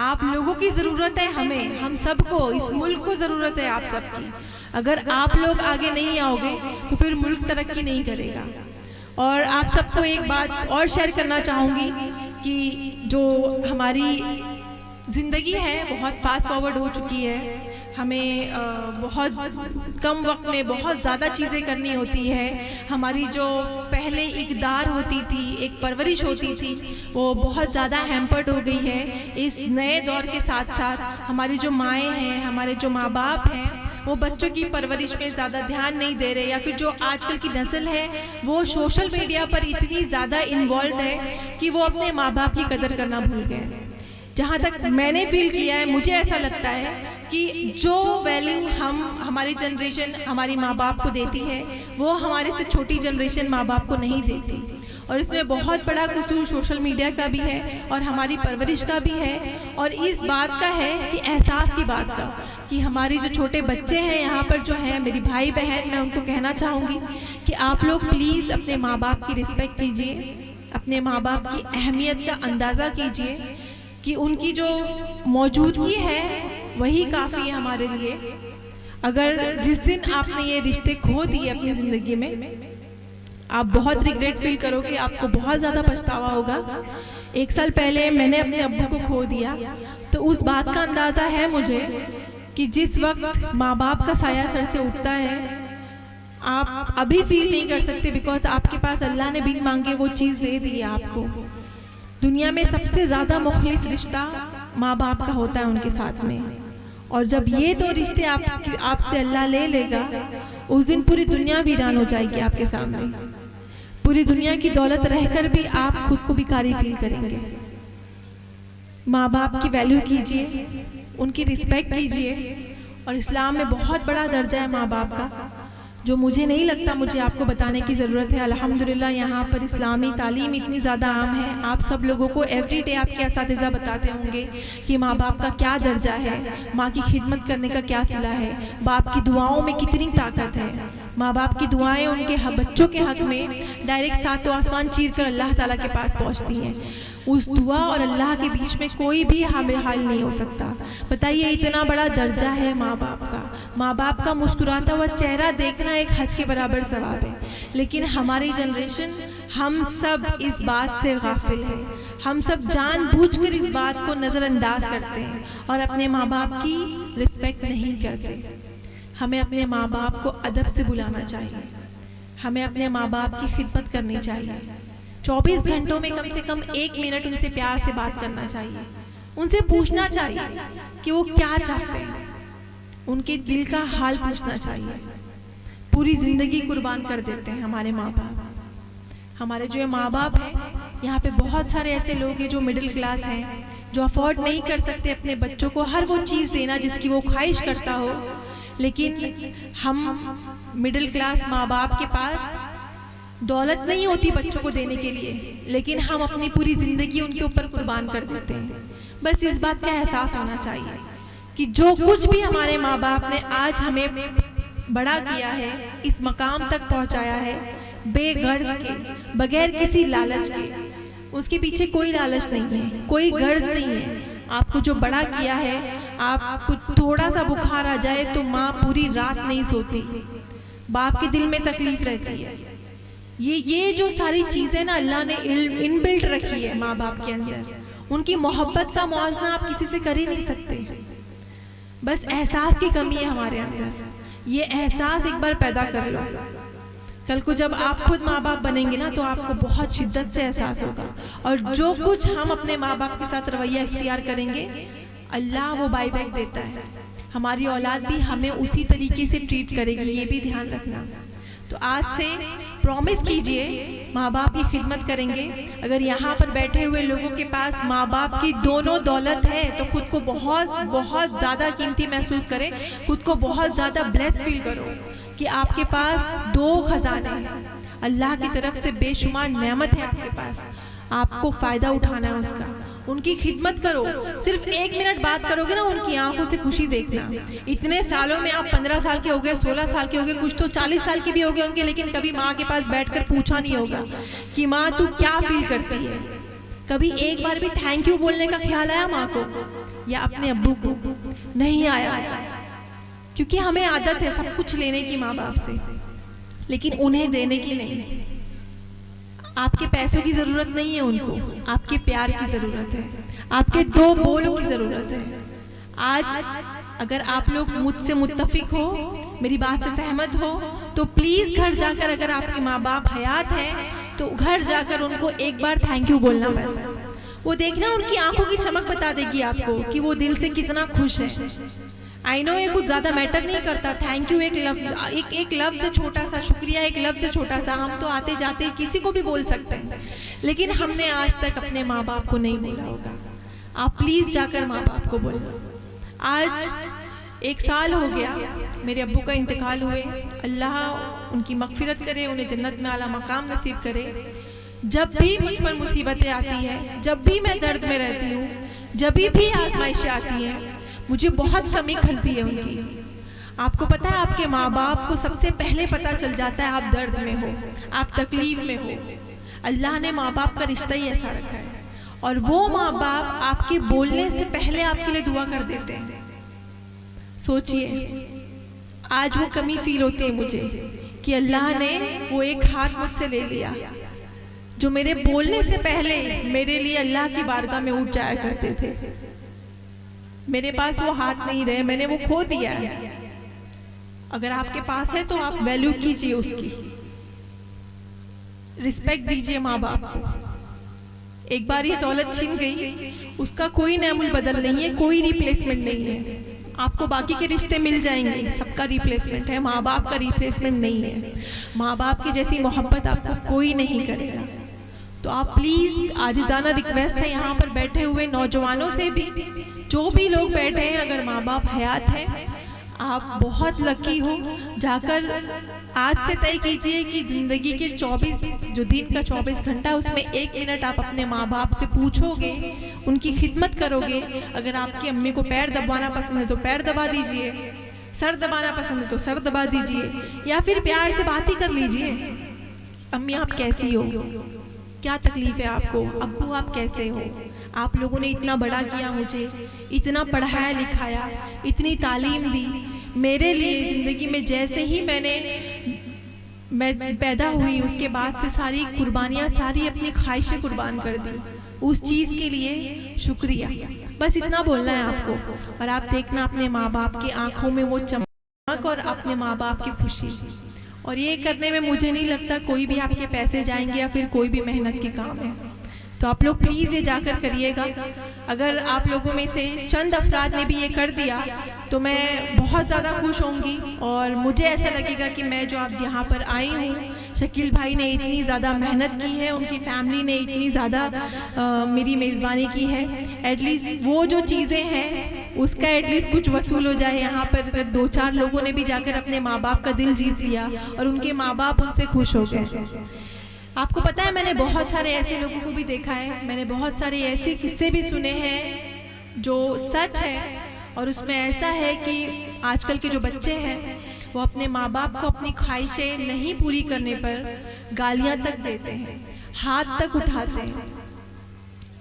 आप लोगों की ज़रूरत है, हमें, हम सबको, इस मुल्क को ज़रूरत है आप सबकी। अगर आप लोग आगे नहीं आओगे तो फिर मुल्क तरक्की नहीं करेगा। और आप सबको एक बात और शेयर करना चाहूँगी कि जो हमारी ज़िंदगी है बहुत फास्ट फॉरवर्ड हो चुकी है। हमें बहुत कम वक्त में बहुत ज़्यादा चीज़ें करनी होती है। हमारी जो पहले इक़दार होती थी, एक परवरिश होती थी, वो बहुत ज़्यादा हैम्पर्ड हो गई है। इस नए दौर के साथ साथ हमारी जो माएँ हैं, हमारे जो माँ बाप हैं, वो बच्चों की परवरिश में ज़्यादा ध्यान नहीं दे रहे, या फिर जो आजकल की नस्ल है वो सोशल मीडिया पर इतनी ज़्यादा इन्वॉल्व है कि वो अपने माँ बाप की कदर करना भूल गए। जहाँ तक मैंने फील किया है, मुझे ऐसा लगता है कि जो वैल्यू हमारी जनरेशन हमारी माँ बाप को देती है, वो हमारे से छोटी जनरेशन माँ बाप को नहीं देती। और इसमें बहुत बड़ा कसूर सोशल मीडिया का भी है और हमारी परवरिश का भी है, और इस बात का है कि एहसास की बात का, कि हमारी जो छोटे बच्चे हैं यहाँ पर जो हैं मेरी भाई बहन, मैं उनको कहना चाहूँगी कि आप लोग प्लीज़ अपने माँ बाप की रिस्पेक्ट कीजिए, अपने माँ बाप की अहमियत का अंदाज़ा कीजिए कि उनकी जो मौजूदगी है वही काफ़ी है हमारे लिए। अगर जिस दिन आपने ये रिश्ते खो दिए अपनी ज़िंदगी में, आप बहुत रिग्रेट फील करोगे, आपको बहुत ज़्यादा पछतावा होगा। 1 साल पहले मैंने अपने अब्बू को खो दिया, तो उस बात का अंदाज़ा है मुझे कि जिस वक्त माँ बाप का साया सर से उठता है, आप अभी फील नहीं कर सकते, बिकॉज आपके पास अल्लाह ने बिन मांगे वो चीज़ दे दी है आपको। दुनिया में सबसे ज़्यादा मुखलिस रिश्ता माँ बाप का होता है उनके साथ में, और जब ये दो रिश्ते आपसे अल्लाह ले लेगा, उस दिन पूरी दुनिया वीरान हो जाएगी आपके सामने। पूरी दुनिया की दौलत रहकर भी आप खुद को भिखारी फील करेंगे। माँ बाप की वैल्यू कीजिए, उनकी रिस्पेक्ट कीजिए, और इस्लाम में बहुत बड़ा दर्जा है माँ बाप का, जो मुझे नहीं लगता मुझे आपको बताने की ज़रूरत है। अल्हम्दुलिल्लाह यहाँ पर इस्लामी तालीम इतनी ज़्यादा आम है, आप सब लोगों को एवरीडे आपके असातिज़ा बताते होंगे कि माँ बाप का क्या दर्जा है, माँ की खिदमत करने का क्या सिला है, बाप की दुआओं में कितनी ताकत है। माँ बाप की दुआएं उनके बच्चों के हक़ में डायरेक्ट सातों आसमान चीर कर अल्लाह ताला के पास पहुँचती हैं। उस दुआ और अल्लाह के बीच में कोई भी हाल नहीं हो सकता। बताइए, इतना बड़ा दर्जा है माँ बाप का। माँ बाप का मुस्कुराता हुआ चेहरा देखना एक हज के बराबर सवाब है, लेकिन हमारी जनरेशन, हम सब इस बात से गाफिल है। हम सब जानबूझकर इस बात को नज़रअंदाज करते हैं और अपने माँ बाप की रिस्पेक्ट नहीं करते। हमें अपने माँ बाप को अदब से बुलाना चाहिए, हमें अपने माँ बाप की खिदमत करनी चाहिए। 24 घंटों में कम से कम 1 मिनट उनसे प्यार से बात करना चाहिए, उनसे पूछना चाहिए कि वो क्या चाहते हैं, उनके दिल का हाल पूछना चाहिए। पूरी ज़िंदगी कुर्बान कर देते हैं हमारे माँ बाप। हमारे जो माँ बाप हैं, यहाँ पे बहुत सारे ऐसे लोग हैं जो मिडिल क्लास हैं, जो अफोर्ड नहीं कर सकते अपने बच्चों को हर वो चीज़ देना जिसकी वो ख्वाहिश करता हो। लेकिन हम मिडिल क्लास माँ बाप के पास दौलत नहीं होती बच्चों को देने के लिए, लेकिन हम अपनी पूरी ज़िंदगी उनके ऊपर कुर्बान कर देते हैं। बस इस बात का एहसास होना चाहिए कि जो कुछ भी हमारे माँ बाप ने आज हमें बड़ा किया है, इस मकाम तक पहुँचाया है, बेगर्ज के, बगैर किसी लालच के, उसके पीछे कोई लालच नहीं है, कोई गर्ज नहीं है। आपको जो बड़ा किया है, आपको थोड़ा सा बुखार आ जाए तो माँ पूरी रात नहीं सोती, बाप के दिल में तकलीफ रहती है। ये जो सारी चीज़ें ना अल्लाह ने इनबिल्ट रखी है माँ बाप के अंदर, उनकी मोहब्बत का मुआवजा आप किसी से कर ही नहीं सकते। बस एहसास की कमी है हमारे अंदर। ये एहसास एक बार पैदा कर लो, कल को जब आप खुद माँ बाप बनेंगे ना, तो आपको बहुत शिद्दत से एहसास होगा। और जो कुछ हम अपने माँ बाप के साथ रवैया इख्तियार करेंगे, अल्लाह वो बाई बैक देता है। हमारी औलाद भी हमें उसी तरीके से ट्रीट करेगी, ये भी ध्यान रखना। तो आज से प्रॉमिस कीजिए माँ बाप की खिदमत करेंगे। अगर यहाँ पर बैठे हुए लोगों के पास माँ बाप की दोनों दौलत है, तो खुद को बहुत बहुत ज़्यादा कीमती महसूस करें, खुद को बहुत ज़्यादा ब्लेस्ड फील करो कि आपके पास 2 खजाने हैं, अल्लाह की तरफ से बेशुमार नेमत है आपके पास, आपको फ़ायदा उठाना है उसका। उनकी खिदमत करो, सिर्फ 1 मिनट बात करोगे ना, उनकी आंखों से खुशी देखना। इतने सालों में आप 15 साल के हो गए, 16 साल के हो गए, कुछ तो 40 साल के भी हो गए होंगे, लेकिन कभी माँ के पास बैठकर पूछा नहीं होगा कि माँ तू क्या फील करती है। कभी एक बार भी थैंक यू बोलने का ख्याल आया माँ को या अपने अब्बू को? नहीं आया, क्योंकि हमें आदत है सब कुछ लेने की माँ बाप से, लेकिन उन्हें देने की नहीं। आपके पैसों की ज़रूरत नहीं है उनको, आपके प्यार की ज़रूरत है, आपके 2 बोलों की ज़रूरत है। आज अगर आप लोग मुझसे मुत्तफिक हो, मेरी बात से सहमत हो, तो प्लीज़ घर जाकर, अगर आपके माँ बाप हयात हैं तो घर जाकर उनको एक बार थैंक यू बोलना। बस वो देखना, उनकी आंखों की चमक बता देगी आपको कि वो दिल से कितना खुश है। आई नो ये कुछ ज़्यादा मैटर नहीं करता, थैंक यू एक लफ्ज़ से छोटा सा, शुक्रिया एक लफ्ज़ से छोटा सा, हम तो आते जाते किसी को भी बोल सकते हैं, लेकिन हमने आज तक अपने माँ बाप को नहीं बोला होगा। आप प्लीज़ जाकर माँ बाप को बोलना। आज 1 साल हो गया मेरे अब्बू का इंतकाल हुए, अल्लाह उनकी मगफिरत करे, उन्हें जन्नत में आला मकाम नसीब करे। जब भी मुझ पर मुसीबतें आती है, जब भी मैं दर्द में रहती हूँ, जब भी आजमाइशें आती हैं, मुझे बहुत कमी खलती है उनकी। आपको पता है, आपके माँ बाप को सबसे पहले पता चल जाता है आप दर्द में हो, आप तकलीफ में हो। अल्लाह ने माँ बाप का रिश्ता ही ऐसा रखा है, और वो माँ बाप आपके बोलने से पहले आपके लिए दुआ कर देते हैं। सोचिए, आज वो कमी फील होती है मुझे कि अल्लाह ने वो एक हाथ मुझसे ले लिया जो मेरे बोलने से पहले मेरे लिए अल्लाह की बारगाह में उठ जाया करते थे। मेरे पास वो हाथ नहीं रहे, मैंने वो खो दिया है। अगर आपके पास है तो आप वैल्यू कीजिए, उसकी रिस्पेक्ट दीजिए माँ बाप को। एक बार ये दौलत छिन गई, उसका कोई नैमुल बदल नहीं है, कोई रिप्लेसमेंट नहीं है। आपको बाकी के रिश्ते मिल जाएंगे, सबका रिप्लेसमेंट है, माँ बाप का रिप्लेसमेंट नहीं है। माँ बाप की जैसी मोहब्बत आपको कोई नहीं करेगा। तो आप प्लीज़, आजिज़ाना रिक्वेस्ट है यहाँ पर बैठे हुए नौजवानों से भी, जो भी लोग बैठे हैं, अगर माँ बाप हयात हैं, आप बहुत लकी हो। जाकर आज से तय कीजिए कि ज़िंदगी के 24 जो दिन का 24 घंटा, उसमें 1 मिनट आप अपने माँ बाप से पूछोगे, उनकी खिदमत करोगे। अगर आपकी अम्मी को पैर दबाना पसंद है तो पैर दबा दीजिए, सर दबाना पसंद है तो सर दबा दीजिए, या फिर प्यार से बात ही कर लीजिए। अम्मी आप कैसी हो, क्या तकलीफ़ है आपको, अब्बू आप कैसे हो, आप लोगों ने इतना बड़ा किया, मुझे इतना पढ़ाया लिखाया, इतनी तालीम दी मेरे लिए। ज़िंदगी में जैसे ही मैं पैदा हुई, उसके बाद से सारी कुर्बानियाँ, सारी अपनी ख्वाहिशें कुर्बान कर दी, उस चीज़ के लिए शुक्रिया। बस इतना बोलना है आपको। और आप देखना अपने माँ बाप की आंखों में वो चमक और अपने माँ बाप की खुशी। और ये करने में मुझे नहीं लगता कोई भी आपके पैसे जाएंगे या फिर कोई भी मेहनत के काम है। तो आप लोग प्लीज़ ये जाकर करिएगा। अगर आप लोगों में से चंद अफराद ने भी ये कर दिया तो मैं बहुत ज़्यादा खुश होंगी, और मुझे ऐसा लगेगा कि मैं जो आप यहाँ पर आई हूँ, शकील भाई ने इतनी ज़्यादा मेहनत की है, उनकी फैमिली ने इतनी ज़्यादा मेरी मेज़बानी की है, एटलीस्ट वो जो चीज़ें हैं उसका एटलीस्ट कुछ वसूल हो जाए। यहाँ पर 2-4 लोगों ने भी जाकर अपने माँ बाप का दिल जीत लिया और उनके माँ बाप उनसे खुश हो गए। आपको पता है, मैंने बहुत सारे ऐसे लोगों को भी देखा है, मैंने बहुत सारे ऐसे किस्से भी सुने हैं जो सच है। और उसमें ऐसा है कि आजकल के जो बच्चे हैं वो अपने माँ बाप को अपनी ख्वाहिशें नहीं पूरी करने पर गालियाँ तक देते हैं, हाथ तक उठाते हैं।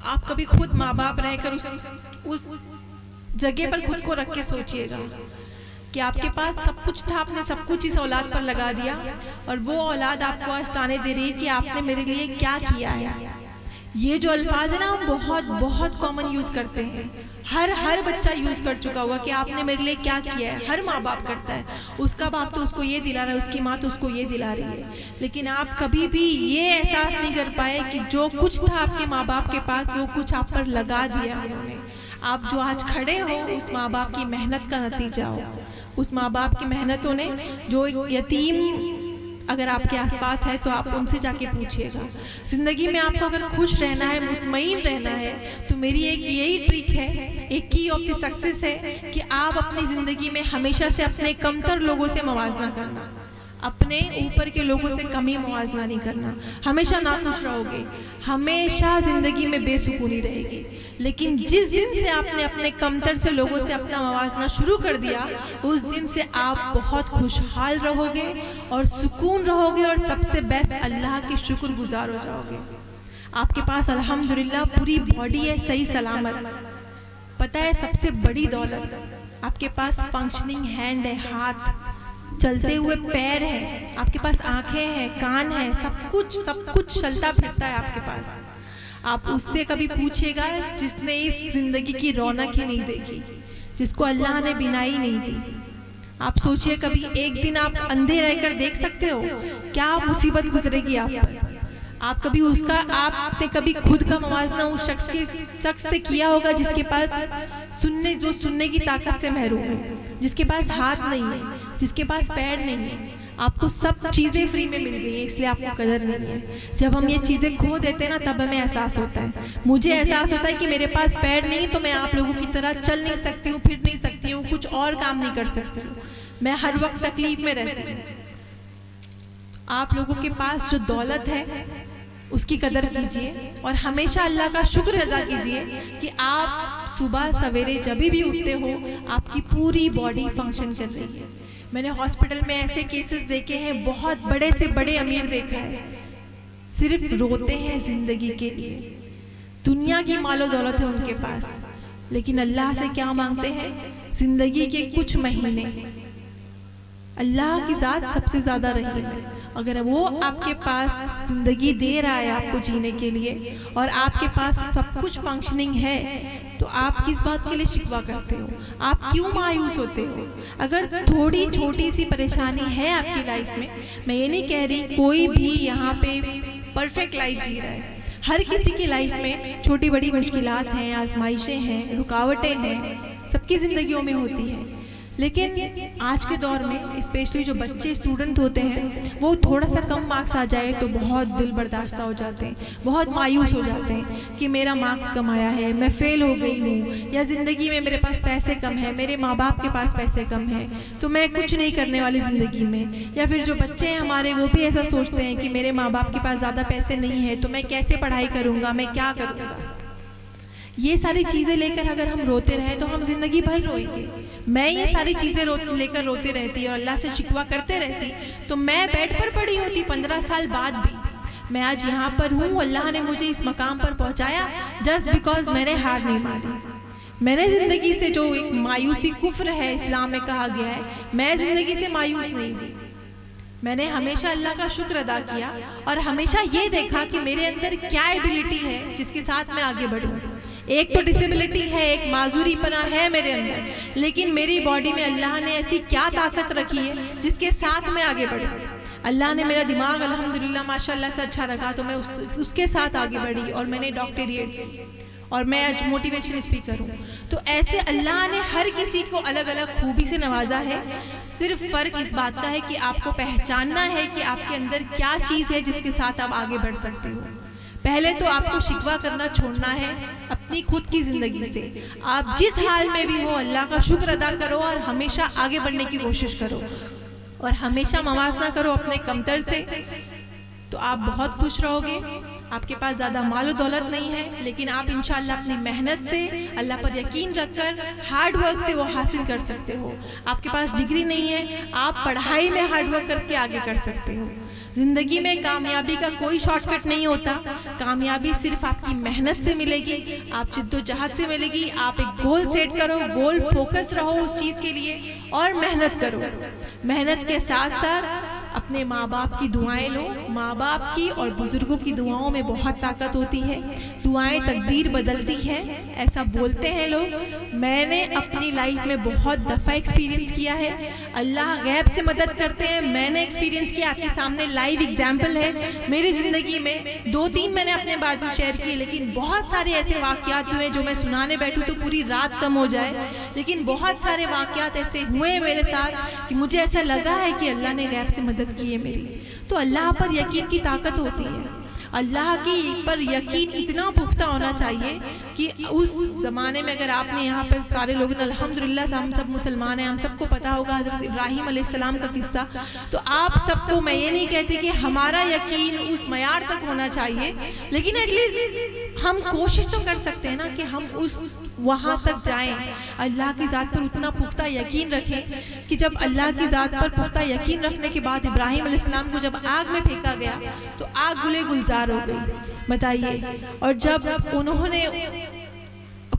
आप कभी खुद माँ बाप रहकर उस जगह पर खुद को रख के सोचिएगा कि आपके पास सब कुछ था, आपने सब कुछ इस औलाद पर लगा दिया, और वो औलाद आपको आज ताने दे रही है कि आपने मेरे लिए क्या किया है। ये जो अल्फाज है ना, हम बहुत बहुत कॉमन यूज़ करते हैं, हर बच्चा यूज़ कर चुका होगा कि आपने मेरे लिए क्या किया है। हर माँ बाप करता है, उसका बाप तो उसको ये दिला रहा है, उसकी माँ तो उसको ये दिला रही है। लेकिन आप कभी भी ये एहसास नहीं कर पाए कि जो कुछ था आपके माँ बाप के पास, वो कुछ आप पर लगा दिया उन्होंने। आप जो आज खड़े हो, उस माँ बाप की मेहनत का नतीजा हो, उस माँ बाप की मेहनतों ने। जो एक यतीम अगर आपके आसपास है तो आप उनसे जाके पूछिएगा। ज़िंदगी में आपको अगर खुश रहना है, मुतमईन रहना है, तो मेरी एक यही ट्रिक है, एक की ऑफ द सक्सेस है कि आप अपनी ज़िंदगी में हमेशा से अपने कमतर लोगों से मुवाजना करना, अपने ऊपर के लोगों से कमी मुवाजना नहीं करना। हमेशा नाखुश रहोगे, हमेशा ज़िंदगी में बेसुकूनी रहेगी। लेकिन जिस दिन से आपने अपने कमतर से लोगों से अपना मुवाजना शुरू कर दिया, उस दिन से आप बहुत खुशहाल रहोगे और सुकून रहोगे, और सबसे बेस्ट अल्लाह के शुक्रगुजार हो जाओगे। आपके पास अल्हम्दुलिल्लाह पूरी बॉडी है, सही सलामत। पता है सबसे बड़ी दौलत, आपके पास फंक्शनिंग हैंड है, हाथ चलते हुए पैर है, आपके पास आंखें हैं, कान है, सब कुछ चलता फिरता है आपके पास। आप उससे कभी पूछिएगा जिसने इस जिंदगी की रौनक ही नहीं देखी, जिसको अल्लाह ने बिनाई नहीं दी। आप सोचिए, कभी एक दिन आप अंधे रहकर देख सकते हो क्या मुसीबत गुजरेगी आप पर। आप कभी उसका, आपने कभी खुद का मुवाजना उस शख्स से किया होगा जिसके पास सुनने की ताकत से महरूम है, जिसके पास हाथ नहीं है, जिसके पास पैर नहीं है। आपको सब चीज़ें फ्री में मिल गई है, इसलिए आपको कदर नहीं है। जब हम ये चीज़ें खो देते हैं ना, तब हमें एहसास होता है। मुझे एहसास होता है कि मेरे पास पैर नहीं तो मैं आप लोगों की तरह चल नहीं सकती हूँ, फिर नहीं सकती हूँ, कुछ और काम नहीं कर सकती हूँ, मैं हर वक्त तकलीफ में रहती हूँ। आप लोगों के पास जो दौलत है उसकी कदर कीजिए और हमेशा अल्लाह का शुक्र अदा कीजिए कि आप सुबह सवेरे जब भी उठते हो आपकी पूरी बॉडी फंक्शन कर रही है। मैंने हॉस्पिटल में ऐसे केसेस देखे हैं, बहुत बड़े से बड़े अमीर देखा है, सिर्फ रोते हैं जिंदगी के लिए। दुनिया की मालो दौलत है उनके पास, लेकिन अल्लाह से क्या मांगते हैं? जिंदगी के कुछ महीने। अल्लाह की ज़ात सबसे ज़्यादा रही है। अगर वो आपके पास जिंदगी दे रहा है आपको जीने के लिए और आपके पास सब कुछ फंक्शनिंग है, तो आप किस बात के लिए शिकवा करते हो? आप क्यों मायूस होते हो? अगर थोड़ी छोटी सी परेशानी है आपकी लाइफ में, मैं ये नहीं कह रही कोई भी यहाँ पे परफेक्ट लाइफ जी रहा है। हर किसी की लाइफ में छोटी बड़ी मुश्किलात हैं, आजमाइशें हैं, रुकावटें हैं, सबकी ज़िंदगियों में होती हैं। लेकिन आज के दौर में स्पेशली जो बच्चे स्टूडेंट होते हैं, वो थोड़ा सा कम मार्क्स आ जाए तो बहुत दिल बर्दाश्ता हो जाते हैं, बहुत मायूस हो जाते हैं कि मेरा मार्क्स कम आया है, मैं फ़ेल हो गई हूँ, या ज़िंदगी में मेरे पास पैसे कम है, मेरे माँ बाप के पास पैसे कम है, तो मैं कुछ नहीं करने वाली ज़िंदगी में। या फिर जो बच्चे हैं हमारे, वो भी ऐसा सोचते हैं कि मेरे माँ बाप के पास ज़्यादा पैसे नहीं है, तो मैं कैसे पढ़ाई करूँगा, मैं क्या करूँगा। ये सारी चीज़ें लेकर अगर हम रोते रहें तो हम जिंदगी भर रोएंगे। मैं ये सारी चीज़ें लेकर रोती रहती और अल्लाह से शिकवा करते रहती, तो मैं बेड पर पड़ी होती 15 साल बाद भी। मैं आज यहाँ पर हूँ, अल्लाह ने मुझे इस मकाम पर पहुँचाया जस्ट बिकॉज मैंने हार नहीं मानी। मैंने ज़िंदगी से, जो एक मायूसी कुफ्र है इस्लाम में कहा गया है, मैं ज़िंदगी से मायूस नहीं हुई। मैंने हमेशा अल्लाह का शुक्र अदा किया और हमेशा ये देखा कि मेरे अंदर क्या एबिलिटी है जिसके साथ मैं आगे बढ़ूँ। एक तो डिसेबिलिटी है, एक माजूरीपना है मेरे अंदर, लेकिन मेरी बॉडी में अल्लाह ने ऐसी क्या ताकत रखी है जिसके साथ मैं आगे बढ़ूँ। अल्लाह ने मेरा दिमाग अल्हम्दुलिल्लाह माशाल्लाह से अच्छा रखा, तो मैं उसके साथ आगे बढ़ी और मैंने डॉक्टरेट की और मैं आज मोटिवेशन स्पीकर हूँ। तो ऐसे अल्लाह ने हर किसी को अलग अलग खूबी से नवाजा है। सिर्फ फ़र्क इस बात का है कि आपको पहचानना है कि आपके अंदर क्या चीज़ है जिसके साथ आप आगे बढ़ सकते हो। पहले तो आपको शिकवा करना छोड़ना है अपनी खुद की ज़िंदगी से। आप जिस हाल में भी हो अल्लाह का शुक्र अदा करो और हमेशा आगे बढ़ने की कोशिश करो और हमेशा मवाजना करो अपने कमतर से, तो आप बहुत खुश रहोगे। आपके पास ज़्यादा मालो दौलत नहीं है, लेकिन आप इंशाअल्लाह अपनी मेहनत से, अल्लाह पर यकीन रखकर, हार्ड वर्क से वो हासिल कर सकते हो। आपके पास डिग्री नहीं है, आप पढ़ाई में हार्ड वर्क करके आगे कर सकते हो। ज़िंदगी में कामयाबी का कोई शॉर्टकट नहीं होता। कामयाबी सिर्फ आपकी मेहनत से मिलेगी, आप जिद्दोजहद से मिलेगी। आप एक गोल सेट करो, गोल फोकस रहो उस चीज़ के लिए और मेहनत करो। मेहनत के साथ साथ अपने माँ बाप की दुआएं लो। माँ बाप की और बुज़ुर्गों की दुआओं में बहुत ताकत होती है। दुआएं तकदीर बदलती हैं, ऐसा बोलते हैं लोग। मैंने अपनी लाइफ में बहुत दफ़ा एक्सपीरियंस किया है। अल्लाह गैब से मदद करते हैं, मैंने एक्सपीरियंस किया। आपके सामने लाइव एग्जाम्पल है मेरी ज़िंदगी में। 2-3 मैंने अपने बातें शेयर की, लेकिन बहुत सारे ऐसे वाक़यात हुए जो मैं सुनाने बैठूँ तो पूरी रात कम हो जाए। लेकिन बहुत सारे वाक़यात ऐसे हुए मेरे साथ कि मुझे ऐसा लगा है कि अल्लाह ने गैब से मदद की है मेरी। तो अल्लाह पर यकीन की ताकत होती है। अल्लाह की पर यकीन इतना पुख्ता होना चाहिए कि उस ज़माने में, अगर आपने यहाँ पर सारे लोग अल्हम्दुलिल्लाह हम सब मुसलमान हैं, हम सबको पता होगा हज़रत इब्राहीम अलैहिस्सलाम का किस्सा। तो आप सबको मैं ये नहीं कहती कि हमारा यकीन उस मयार तक होना चाहिए, लेकिन एटलीस्ट हम कोशिश तो कर सकते हैं ना कि हम उस वहाँ तक जाएं। अल्लाह की ज़ात पर उतना पुख्ता यकीन रखें कि जब अल्लाह की ज़ात पर पुख्ता यकीन रखने के बाद इब्राहीम अलैहिस्सलाम को जब आग में फेंका गया तो आग गुले गुलजार हो गई, बताइए। और जब उन्होंने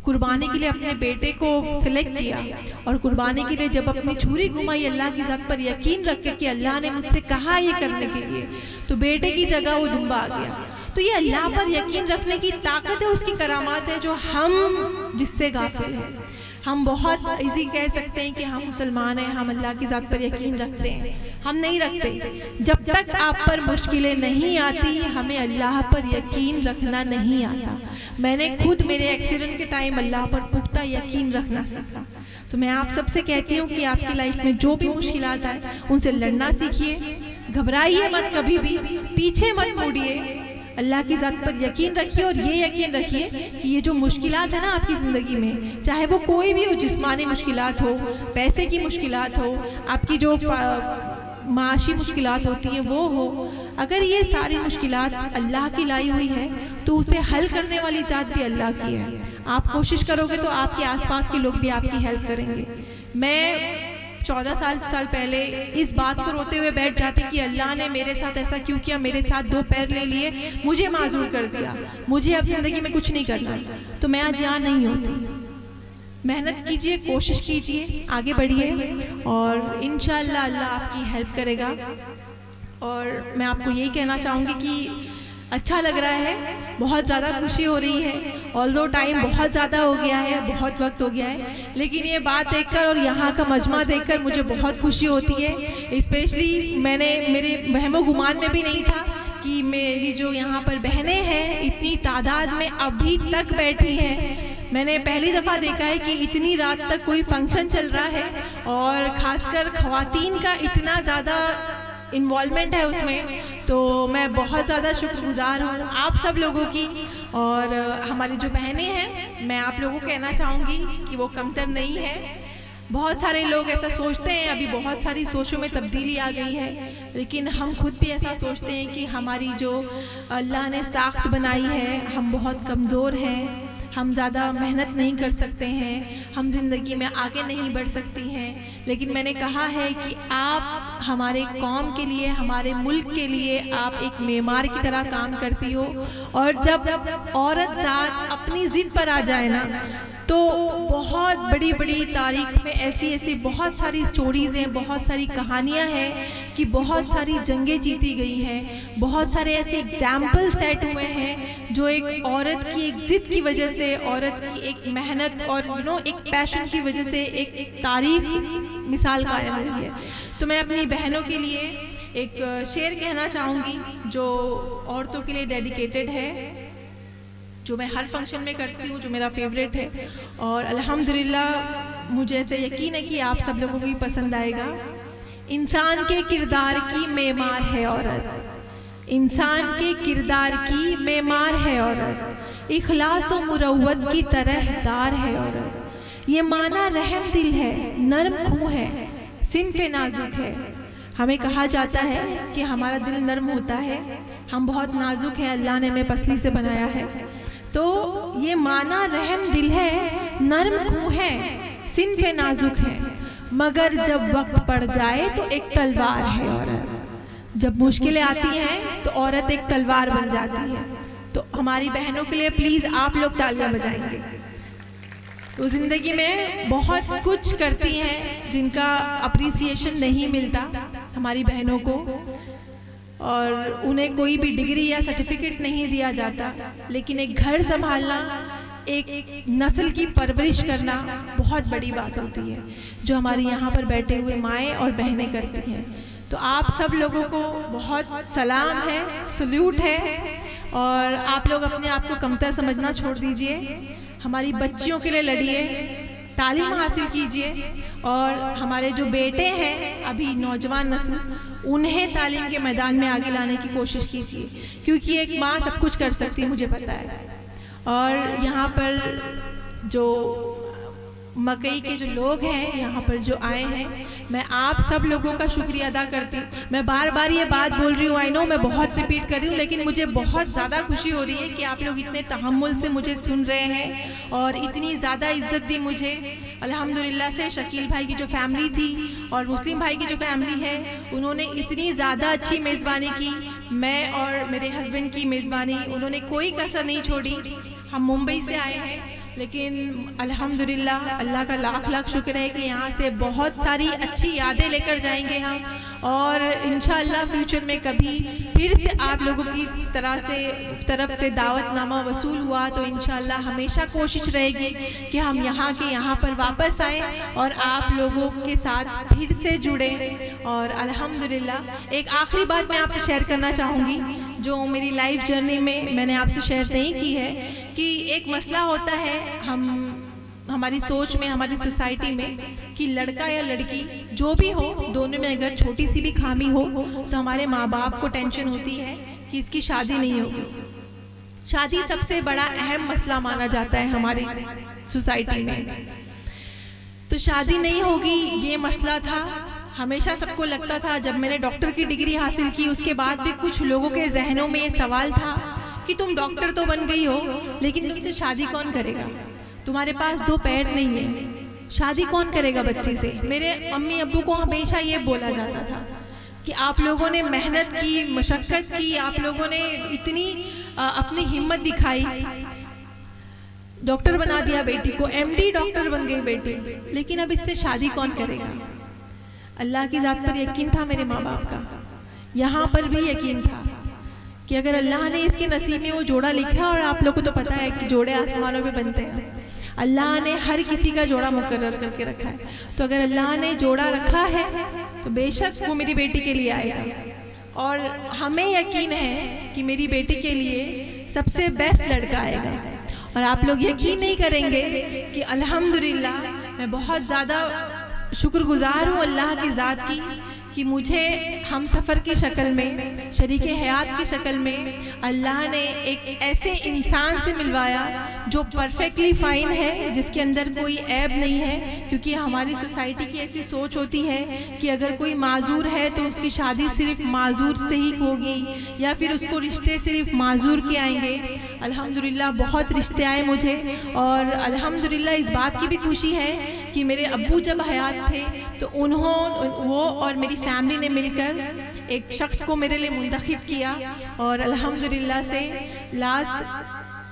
कुर्बानी के लिए अपने बेटे को सिलेक्ट किया और कुर्बानी के लिए जब अपनी छुरी घुमाई अल्लाह की ज़ात पर यकीन रख के कि अल्लाह ने मुझसे कहा ये करने के लिए, तो बेटे की जगह वो दुम्बा आ गया। तो ये अल्लाह पर यकीन रखने की ताकत है, उसकी करामात है जो हम जिससे गाफिल हैं। हम बहुत इजी कह सकते हैं कि हम मुसलमान हैं, हम अल्लाह की ज़ात पर यकीन रखते हैं, हम नहीं रखते। जब तक आप पर मुश्किलें नहीं आती हमें अल्लाह पर यकीन रखना नहीं आता। मैंने खुद मेरे एक्सीडेंट के टाइम अल्लाह पर पुख्ता यकीन रखना सीखा। तो मैं आप सबसे कहती हूँ कि आपकी लाइफ में जो भी मुश्किलात आए उनसे लड़ना सीखिए, घबराइए मत, कभी भी पीछे मत मुड़िए, अल्लाह की ज़ात पर यकीन रखिए और ये यकीन रखिए कि ये जो मुश्किलात है ना आपकी ज़िंदगी में, चाहे वो कोई भी हो, जिस्मानी मुश्किलात हो, पैसे की मुश्किलात हो, आपकी जो माशी मुश्किलात होती हैं वो हो, अगर ये सारी मुश्किलात अल्लाह की लाई हुई है तो उसे हल करने वाली ज़ात भी अल्लाह की है। आप कोशिश करोगे तो आपके आसपास के लोग भी आपकी हेल्प करेंगे। मैं 14 साल पहले इस बात को रोते हुए बैठ जाती कि अल्लाह ने मेरे साथ ऐसा क्यों किया, मेरे साथ 2 पैर ले लिए, मुझे माजूर कर दिया, मुझे अब ज़िंदगी में कुछ नहीं करना, तो मैं आज यहाँ नहीं होती। मेहनत कीजिए, कोशिश कीजिए, आगे बढ़िए और इंशाअल्लाह अल्लाह आपकी हेल्प करेगा। और मैं आपको यही कहना चाहूँगी कि अच्छा लग रहा है, बहुत ज़्यादा खुशी हो रही है। ऑल्दो टाइम बहुत ज़्यादा हो गया है, बहुत वक्त हो गया है, लेकिन ये बात देखकर और यहाँ का मजमा देखकर मुझे बहुत खुशी होती है। स्पेशली मैंने मेरे वहमो गुमान में भी नहीं था कि मेरी जो यहाँ पर बहनें हैं इतनी तादाद में अभी तक बैठी हैं। मैंने पहली दफ़ा देखा है कि इतनी रात तक कोई फंक्शन चल रहा है और ख़ासकर ख़वातीन का इतना ज़्यादा इन्वॉल्वमेंट है उसमें, तो मैं बहुत ज़्यादा शुक्रगुजार हूँ आप सब लोगों की। और हमारी जो बहनें हैं, मैं आप लोगों को कहना चाहूँगी कि वो कमतर नहीं है। बहुत सारे लोग ऐसा सोचते हैं, अभी बहुत सारी सोचों में तब्दीली आ गई है, लेकिन हम खुद भी ऐसा सोचते हैं कि हमारी जो अल्लाह ने साख्त बनाई है, हम बहुत कमज़ोर हैं, हम ज़्यादा मेहनत नहीं कर सकते हैं, हम ज़िंदगी में आगे नहीं बढ़ सकती हैं। लेकिन मैंने कहा है कि आप हमारे कौम के लिए, हमारे मुल्क के लिए आप एक मेमार की तरह काम करती हो। और जब औरत ज़ात अपनी ज़िद पर आ जाए ना, तो बहुत बड़ी बड़ी तारीख में ऐसी बहुत सारी स्टोरीज़ हैं, बहुत सारी कहानियाँ हैं कि बहुत सारी जंगें जीती गई हैं, बहुत सारे ऐसे एग्जाम्पल सेट हुए हैं जो एक औरत की एक ज़िद की वजह से, औरत की एक मेहनत और एक पैशन की वजह से एक तारीख मिसाल कायम हुई है। तो मैं अपनी बहनों के लिए एक शेर कहना चाहूँगी जो औरतों के लिए डेडिकेटेड है, जो मैं हर फंक्शन में करती हूँ, जो मेरा फेवरेट है और अल्हम्दुलिल्लाह मुझे ऐसे यकीन है कि आप सब लोगों को भी पसंद आएगा। इंसान के किरदार की मेमार है औरत, इंसान के किरदार की मेमार है औरत, इखलास और मुरव्वत की तरहदार है औरत। ये माना रहम दिल है, नरम खूं है, सिन्फ़े नाजुक है। हमें कहा जाता है कि हमारा दिल नरम होता है, हम बहुत नाजुक हैं, अल्लाह ने हमें पसली से बनाया है। तो ये माना रहम दिल है, नरम खूं है, सिन्फ़े नाजुक है, मगर जब वक्त पड़ जाए तो एक तलवार है औरत। जब मुश्किलें आती हैं तो औरत एक तलवार बन जाती है। तो हमारी बहनों के लिए प्लीज़ आप लोग तालियां बजाएंगे। तो ज़िंदगी में बहुत कुछ करती हैं जिनका अप्रिसिएशन नहीं मिलता हमारी बहनों को, और उन्हें कोई भी डिग्री या सर्टिफिकेट नहीं दिया जाता, लेकिन एक घर संभालना, एक नस्ल की परवरिश करना बहुत बड़ी बात होती है, जो हमारी यहाँ पर बैठे हुए माएँ और बहनें करती हैं। तो आप सब लोगों को बहुत सलाम है, सल्यूट है, और आप लोग अपने आप को कमतर समझना छोड़ दीजिए। हमारी बच्चियों के लिए लड़िए, तालीम हासिल कीजिए, और हमारे जो बेटे हैं अभी नौजवान नस्ल, उन्हें तालीम के मैदान में आगे लाने की कोशिश कीजिए, क्योंकि एक माँ सब कुछ कर सकती है, मुझे पता है। और यहाँ पर जो मकई के जो लोग हैं यहाँ पर जो आए हैं, मैं आप सब लोगों का शुक्रिया अदा करती हूँ। मैं बार बार ये बात बोल रही हूँ, आई नो मैं बहुत रिपीट कर रही हूँ, लेकिन मुझे बहुत ज़्यादा खुशी हो रही है कि आप लोग इतने तहम्मुल से मुझे सुन रहे हैं और इतनी ज़्यादा इज्जत दी मुझे। अल्हम्दुलिल्लाह से शकील भाई की जो फैमिली थी और मुस्लिम भाई की जो फैमिली है, उन्होंने इतनी ज़्यादा अच्छी मेज़बानी की, मैं और मेरे हस्बैंड की मेज़बानी, उन्होंने कोई कसर नहीं छोड़ी। हम मुंबई से आए हैं, लेकिन अल्हम्दुलिल्लाह अल्लाह का लाख लाख शुक्र है कि यहाँ से बहुत सारी अच्छी यादें लेकर जाएंगे हम, और इंशाअल्लाह फ्यूचर में कभी फिर से आप लोगों की तरफ से दावतनामा वसूल हुआ तो इंशाअल्लाह हमेशा कोशिश रहेगी कि हम यहाँ के यहाँ पर वापस आएँ और आप लोगों के साथ फिर से जुड़ें। और अल्हम्दुलिल्लाह एक आखिरी बात मैं आपसे शेयर करना चाहूँगी, जो मेरी लाइफ जर्नी में मैंने आपसे शेयर नहीं की है, कि एक मसला होता है हमारी सोच में, हमारी सोसाइटी में, कि लड़का या लड़की जो भी हो, दोनों में अगर छोटी सी भी खामी हो तो हमारे माँ बाप को टेंशन होती है कि इसकी शादी नहीं होगी। शादी सबसे बड़ा अहम मसला माना जाता है हमारी सोसाइटी में। तो शादी नहीं होगी, ये मसला था हमेशा सबको लगता था, जब मैंने डॉक्टर की डिग्री हासिल की उसके बाद भी कुछ लोगों के जहनों में ये सवाल था कि तुम डॉक्टर तो बन गई हो, लेकिन तुमसे शादी कौन करेगा? तुम्हारे पास 2 पैर नहीं है, शादी कौन करेगा बच्ची से? मेरे अम्मी अब्बू को हमेशा ये बोला जाता था कि आप लोगों ने मेहनत की, मशक्क़त की, आप लोगों ने इतनी अपनी हिम्मत दिखाई, डॉक्टर बना दिया बेटी को, MD डॉक्टर बन गई बेटी, लेकिन अब इससे शादी कौन करेगा? अल्लाह की ज़ात पर यकीन था मेरे माँ बाप का, यहाँ पर भी यकीन था कि अगर अल्लाह ने इसके नसीब में वो जोड़ा लिखा, और आप लोगों को तो पता है कि जोड़े आसमानों में बनते हैं, अल्लाह ने हर किसी का जोड़ा मुकर्रर करके रखा है। तो अगर अल्लाह ने जोड़ा रखा है तो बेशक वो मेरी बेटी के लिए आएगा, और हमें यकीन है कि मेरी बेटी के लिए सबसे बेस्ट लड़का आएगा। और आप लोग यकीन नहीं करेंगे कि अल्हम्दुलिल्लाह मैं बहुत ज़्यादा शुक्रगुजार हूँ अल्लाह की ज़ात की कि मुझे हम सफ़र की शक्ल में, शरीके हयात की शक्ल में अल्लाह ने एक ऐसे इंसान से मिलवाया जो परफेक्टली फ़ाइन है, जिसके अंदर कोई ऐब नहीं है। क्योंकि हमारी सोसाइटी की ऐसी सोच होती है कि अगर कोई माजूर है तो उसकी शादी सिर्फ माजूर से ही होगी, या फिर उसको रिश्ते सिर्फ माजूर के आएंगे। अल्हम्दुलिल्लाह बहुत रिश्ते आए मुझे, और अल्हम्दुलिल्लाह इस बात की भी खुशी है कि मेरे अब्बू जब हयात थे तो वो और मेरी फैमिली ने मिलकर एक शख्स को मेरे लिए मुंतखब किया, और अल्हम्दुलिल्लाह से लास्ट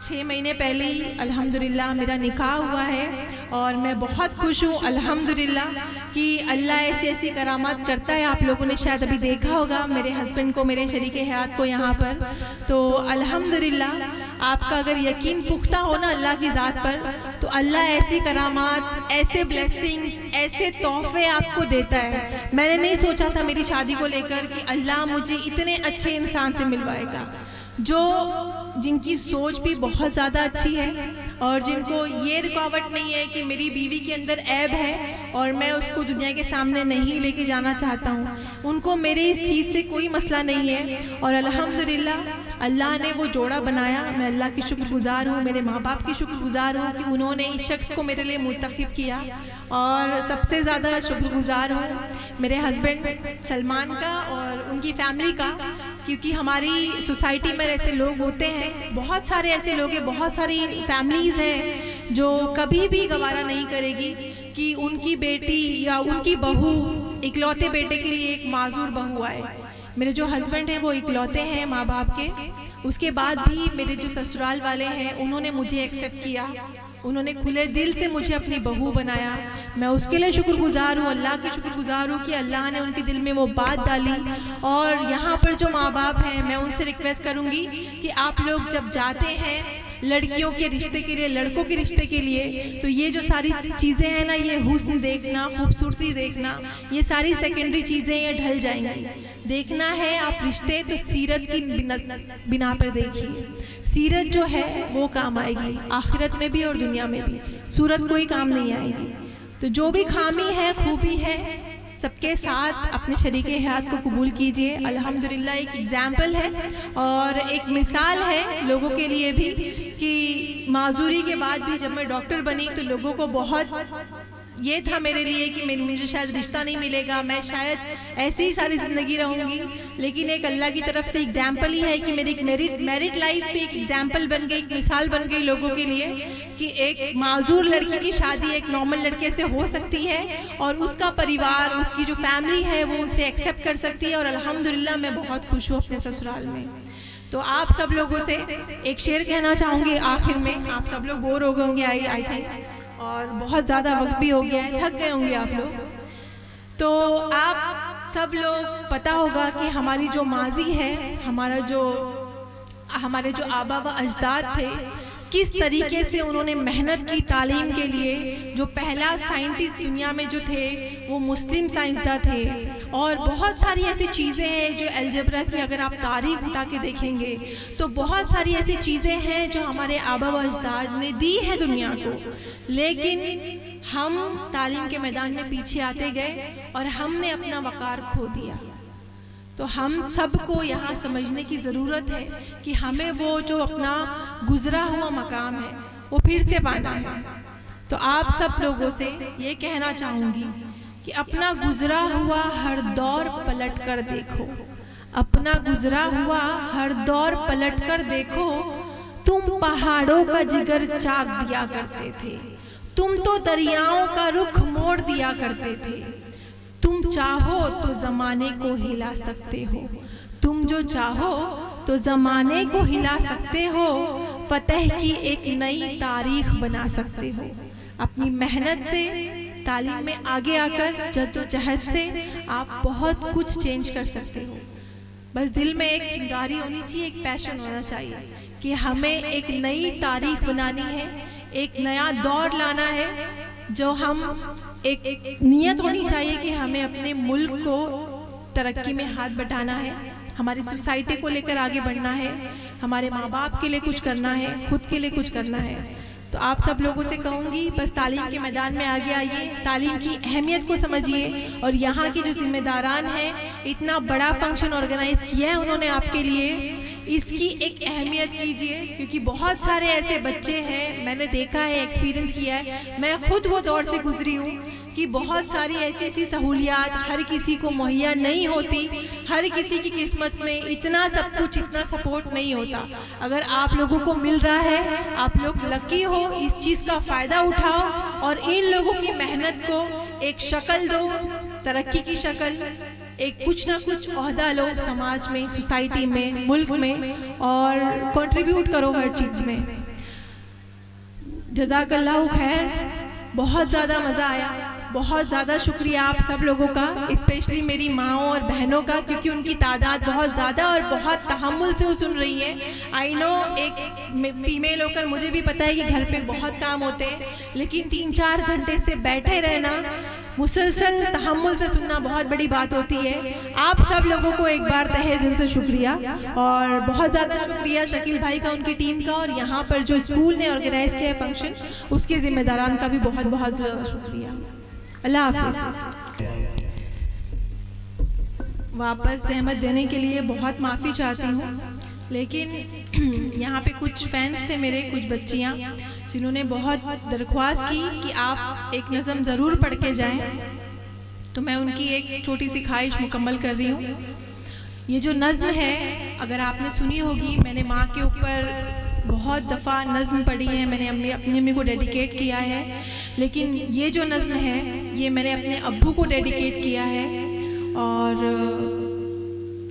6 महीने पहले ही अल्हम्दुलिल्लाह मेरा निकाह हुआ है। और मैं बहुत खुश हूँ अल्हम्दुलिल्लाह कि अल्लाह ऐसी ऐसी करामात करता है। आप लोगों ने शायद अभी देखा होगा मेरे हस्बैंड को, मेरे शरीके हयात को यहाँ पर। तो अल्हम्दुलिल्लाह आपका अगर यकीन पुख्ता हो ना अल्लाह की ज़ात पर, तो अल्लाह ऐसी करामात, ऐसे ब्लेसिंग्स, ऐसे तोहफे आपको देता है। मैंने नहीं सोचा था मेरी शादी को लेकर कि अल्लाह मुझे इतने अच्छे इंसान से मिलवाएगा, जिनकी सोच भी बहुत ज़्यादा अच्छी है, और जिनको ये रुकावट नहीं है कि मेरी बीवी के अंदर ऐब है और मैं उसको दुनिया के सामने नहीं लेके जाना चाहता हूँ। उनको मेरे इस चीज़ से कोई मसला नहीं है, और अल्हम्दुलिल्लाह अल्लाह ने वो जोड़ा बनाया। मैं अल्लाह की शुक्रगुजार हूँ, मेरे माँ बाप की शुक्रगुजार हूँ कि उन्होंने इस शख्स को मेरे लिए मुंतखब किया। और सबसे ज़्यादा शुक्रगुजार हूँ मेरे हस्बैंड सलमान का और उनकी फैमिली का, क्योंकि हमारी सोसाइटी में ऐसे लोग होते हैं, बहुत सारे ऐसे लोग हैं, बहुत सारी फैमिलीज़ हैं जो कभी भी गवारा नहीं करेगी कि उनकी बेटी या उनकी बहू, इकलौते बेटे के लिए एक माजूर बहू आए। मेरे जो हस्बैंड हैं वो इकलौते हैं माँ बाप के, उसके बाद भी मेरे जो ससुराल वाले हैं उन्होंने मुझे एक्सेप्ट किया, उन्होंने खुले दिल से मुझे अपनी बहू बनाया। मैं उसके लिए शुक्रगुजार हूँ, अल्लाह की शुक्रगुजार हूँ कि अल्लाह ने उनके दिल में वो बात डाली। और यहाँ पर जो माँ बाप हैं, मैं उनसे रिक्वेस्ट करूँगी कि आप लोग जब जाते हैं लड़कियों के रिश्ते के लिए, लड़कों के रिश्ते के लिए, तो ये जो सारी चीज़ें हैं ना, ये हुस्न देखना, खूबसूरती देखना, ये सारी सेकेंडरी चीज़ें ये ढल जाएंगी। देखना है आप रिश्ते तो सीरत की बिना पर देखिए। सीरत जो है वो काम आएगी आखिरत में भी और दुनिया में भी, सूरत कोई काम नहीं आएगी। तो जो भी खामी है, खूबी है, सबके साथ अपने शरीके हयात को कबूल कीजिए। अल्हम्दुलिल्लाह एक एग्जाम्पल है और एक मिसाल है लोगों के लिए भी कि माजूरी के बाद भी जब मैं डॉक्टर बनी तो लोगों को बहुत ये था मेरे लिए कि मुझे शायद रिश्ता नहीं मिलेगा, मैं शायद ऐसी ही सारी ज़िंदगी रहूँगी। लेकिन एक अल्लाह की तरफ से एग्जाम्पल ही है कि मेरी मैरिड लाइफ पे एक एग्जाम्पल बन गई, एक मिसाल बन गई लोगों के लिए कि एक माजूर लड़की की शादी एक नॉर्मल लड़के से हो सकती है और उसका परिवार, उसकी जो फैमिली है वो उसे एक्सेप्ट कर सकती है। और अल्हम्दुलिल्लाह मैं बहुत खुश हूँ अपने ससुराल में। तो आप सब लोगों से एक शेर कहना चाहूँगी आखिर में। आप सब लोग बोर हो गए होंगे आई थिंक, और बहुत ज़्यादा वक्त भी हो गया है, थक गए होंगे आप लोग। तो आप सब लोग पता होगा कि हमारी जो माजी है, हमारे जो आबा व अजदाद थे, किस तरीके से उन्होंने मेहनत की तालीम के लिए। जो पहला साइंटिस्ट दुनिया में जो थे वो मुस्लिम साइंसदान थे। और बहुत सारी ऐसी चीज़ें हैं जो अलजेब्रा की अगर आप तारीख उठा के देखेंगे तो बहुत सारी ऐसी चीज़ें हैं जो हमारे आबा व अजदाद ने दी है दुनिया को। लेकिन हम तालीम के मैदान में पीछे आते गए और हमने अपना वक़ार खो दिया। तो हम सबको यहाँ समझने की ज़रूरत है कि हमें वो जो अपना गुज़रा हुआ मकाम है वो फिर से पाना है। तो आप सब लोगों से ये कहना चाहूँगी कि अपना गुजरा हुआ हर दौर पलट कर देखो, अपना गुजरा हुआ हर दौर पलट कर देखो। तुम पहाड़ों का जिगर चाक दिया करते थे, तुम तो दरियाओं का रुख मोड़ दिया करते थे। तुम चाहो तो जमाने को हिला सकते हो, तुम जो चाहो तो जमाने को हिला सकते हो। फतेह की एक नई तारीख बना सकते हो। अपनी मेहनत से, तालीम में आगे आकर, जद्दोजहद से आप बहुत कुछ चेंज कर सकते हो। बस दिल में एक चिंगारी होनी चाहिए, एक पैशन होना चाहिए कि हमें एक नई तारीख बनानी है, एक नया दौर लाना है। जो हम एक नियत होनी चाहिए कि हमें अपने मुल्क को तरक्की में हाथ बटाना है, हमारी सोसाइटी को लेकर आगे बढ़ना है, हमारे माँ बाप के लिए कुछ करना है, खुद के लिए कुछ करना है। तो आप सब लोगों से कहूँगी बस तालीम के मैदान में आगे आइए, तालीम की अहमियत को समझिए। और यहाँ की जो जिम्मेदारान हैं, इतना बड़ा फंक्शन ऑर्गेनाइज किया है उन्होंने आपके लिए, इसकी एक अहमियत कीजिए। क्योंकि बहुत सारे ऐसे बच्चे हैं, मैंने देखा है, एक्सपीरियंस किया है, मैं खुद वो दौर से गुजरी हूँ कि बहुत सारी ऐसी ऐसी सहूलियात हर किसी को मुहैया नहीं होती, हर किसी की किस्मत में इतना सब कुछ, इतना सपोर्ट नहीं होता। अगर आप लोगों को मिल रहा है, आप लोग लकी हो, इस चीज़ का फ़ायदा उठाओ और इन लोगों की मेहनत को एक शक्ल दो, तरक्की की शक्ल, एक कुछ ना कुछ ओहदा लो समाज में, सोसाइटी में, मुल्क में, और कंट्रीब्यूट करो हर चीज़ में। जज़ाकल्लाहु खैर, बहुत ज़्यादा मज़ा आया, बहुत ज़्यादा शुक्रिया आप सब लोगों का, स्पेशली मेरी माँओं और बहनों का, क्योंकि उनकी तादाद बहुत ज़्यादा और बहुत तहम्मुल से वो सुन रही है। आई नो, एक फीमेल होकर मुझे भी पता है कि घर पे बहुत काम होते हैं, लेकिन 3-4 घंटे से बैठे रहना, मुसलसल तहम्मुल से सुनना बहुत बड़ी बात होती है। आप सब लोगों को एक बार तहे दिल से शुक्रिया, और बहुत ज़्यादा शुक्रिया शकील भाई का, उनकी टीम का, और यहाँ पर जो स्कूल ने ऑर्गेनाइज़ किया है फंक्शन, उसके ज़िम्मेदारान का भी बहुत बहुत ज़्यादा शुक्रिया। अल्लाह हाफ़िज़। वापस सहमत देने के लिए बहुत माफ़ी चाहती हूँ, लेकिन यहाँ पे कुछ फैंस थे मेरे, कुछ बच्चियाँ, जिन्होंने बहुत दरख्वास्त की कि आप एक नज़म ज़रूर पढ़ के जाएं, तो मैं उनकी एक छोटी सी ख्वाहिश मुकम्मल कर रही हूँ। ये जो नज़्म है, अगर आपने सुनी होगी, मैंने माँ के ऊपर बहुत दफ़ा नज़्म पढ़ी है, मैंने अपनी अम्मी को डेडिकेट किया है, लेकिन ये जो नज़्म है ये मैंने अपने अब्बू को डेडिकेट किया है। और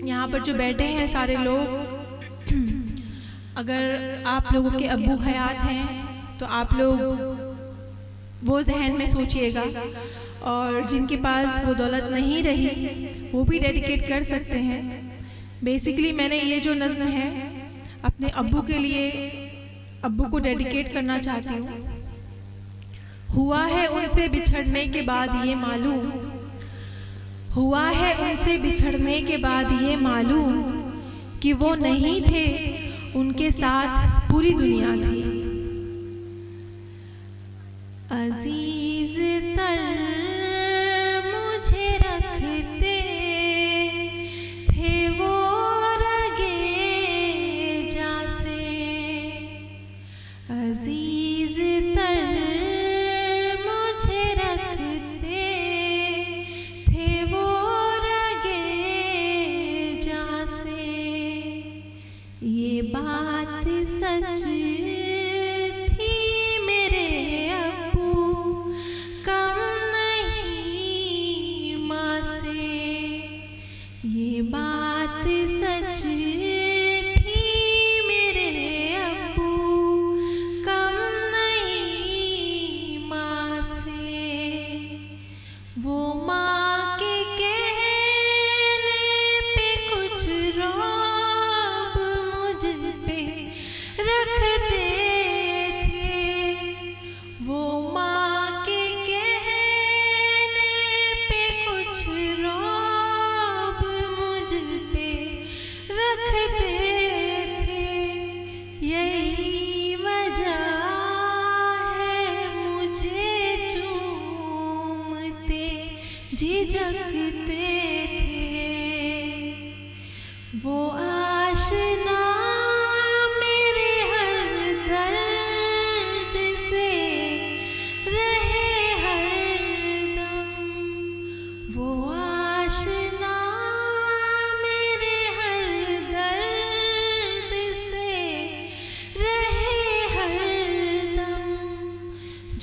यहाँ पर जो बैठे हैं सारे लोग, अगर आप लोगों के अब्बू हयात हैं तो आप लोग वो जहन में सोचिएगा, और जिनके पास वो दौलत नहीं रही वो भी डेडिकेट कर सकते हैं। बेसिकली मैंने ये जो नज़्म है अपने अब्बू के लिए, अब्बू को डेडिकेट करना चाहती हूँ। हुआ है उनसे बिछड़ने के बाद ये मालूम, हुआ है उनसे बिछड़ने के बाद ये मालूम, कि वो नहीं थे, उनके साथ पूरी दुनिया थी। अजीज तर मुझे रखते थे वो रगे जा से, अजीज तर मुझे रखते थे वो रगे जा से। ये बात सच झिझकते थे वो आशना मेरे हर दर्द से रहे हर दम,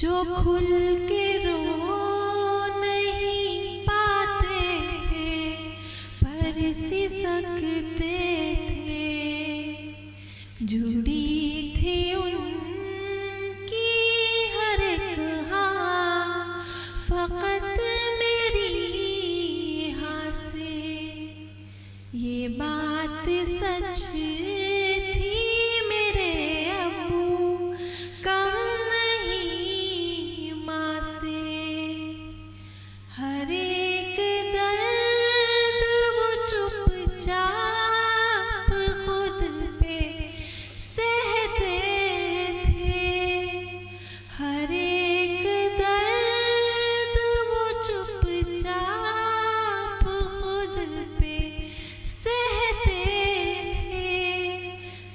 जो खुल के रो नहीं पाते थे पर सिसकते थे, जुड़ी थी उनकी हर एक हाँ फकत मेरी यहाँ से। ये बात सच थी मेरे अब्बू कम नहीं माँ से। हर एक दर्द वो चुपचाप खुद पे सहते थे, हर एक दर्द वो चुपचाप खुद पे सहते थे।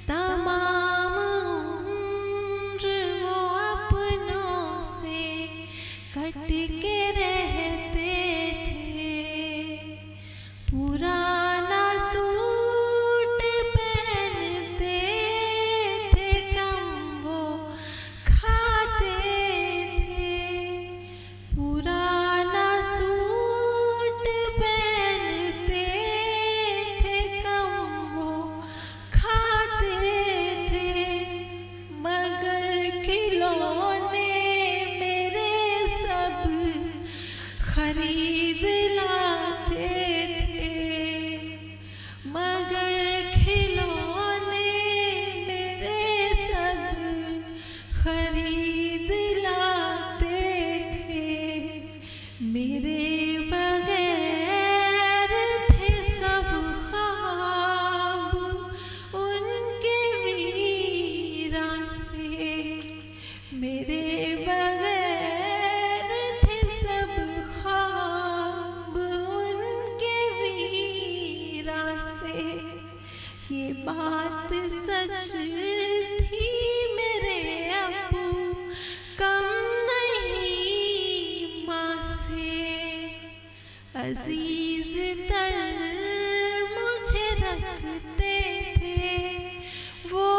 तमाम उम्र वो अपनों से कट के रहते थे, पुराना सूट पहनते थे कम वो खाते थे, पुराना सूट पहनते थे कम वो खाते थे। मगर खिलौने मेरे सब खरीद लाते थे, मगर खिलौने मेरे सब खरीद लाते थे। मेरे बगैर थे सब ख्वाब उनके वीरां से, मेरे बगैर थे सब ख्वाब उनके वीरां से। ये बात सच थी मेरे अब्बू कम नहीं माँ से। अजीज तर मुझे रखते थे वो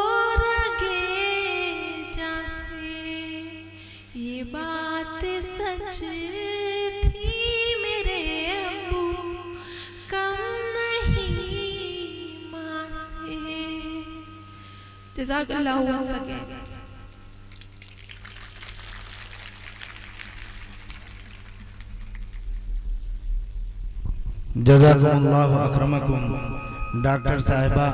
रगे जा से। ये बात सच थी मेरे अब्बू कम नहीं माँ से। जज़ाकल्लाहु वन्स अगेन। जज़ाकुमुल्लाहु अकरमकुम। डॉक्टर साहिबा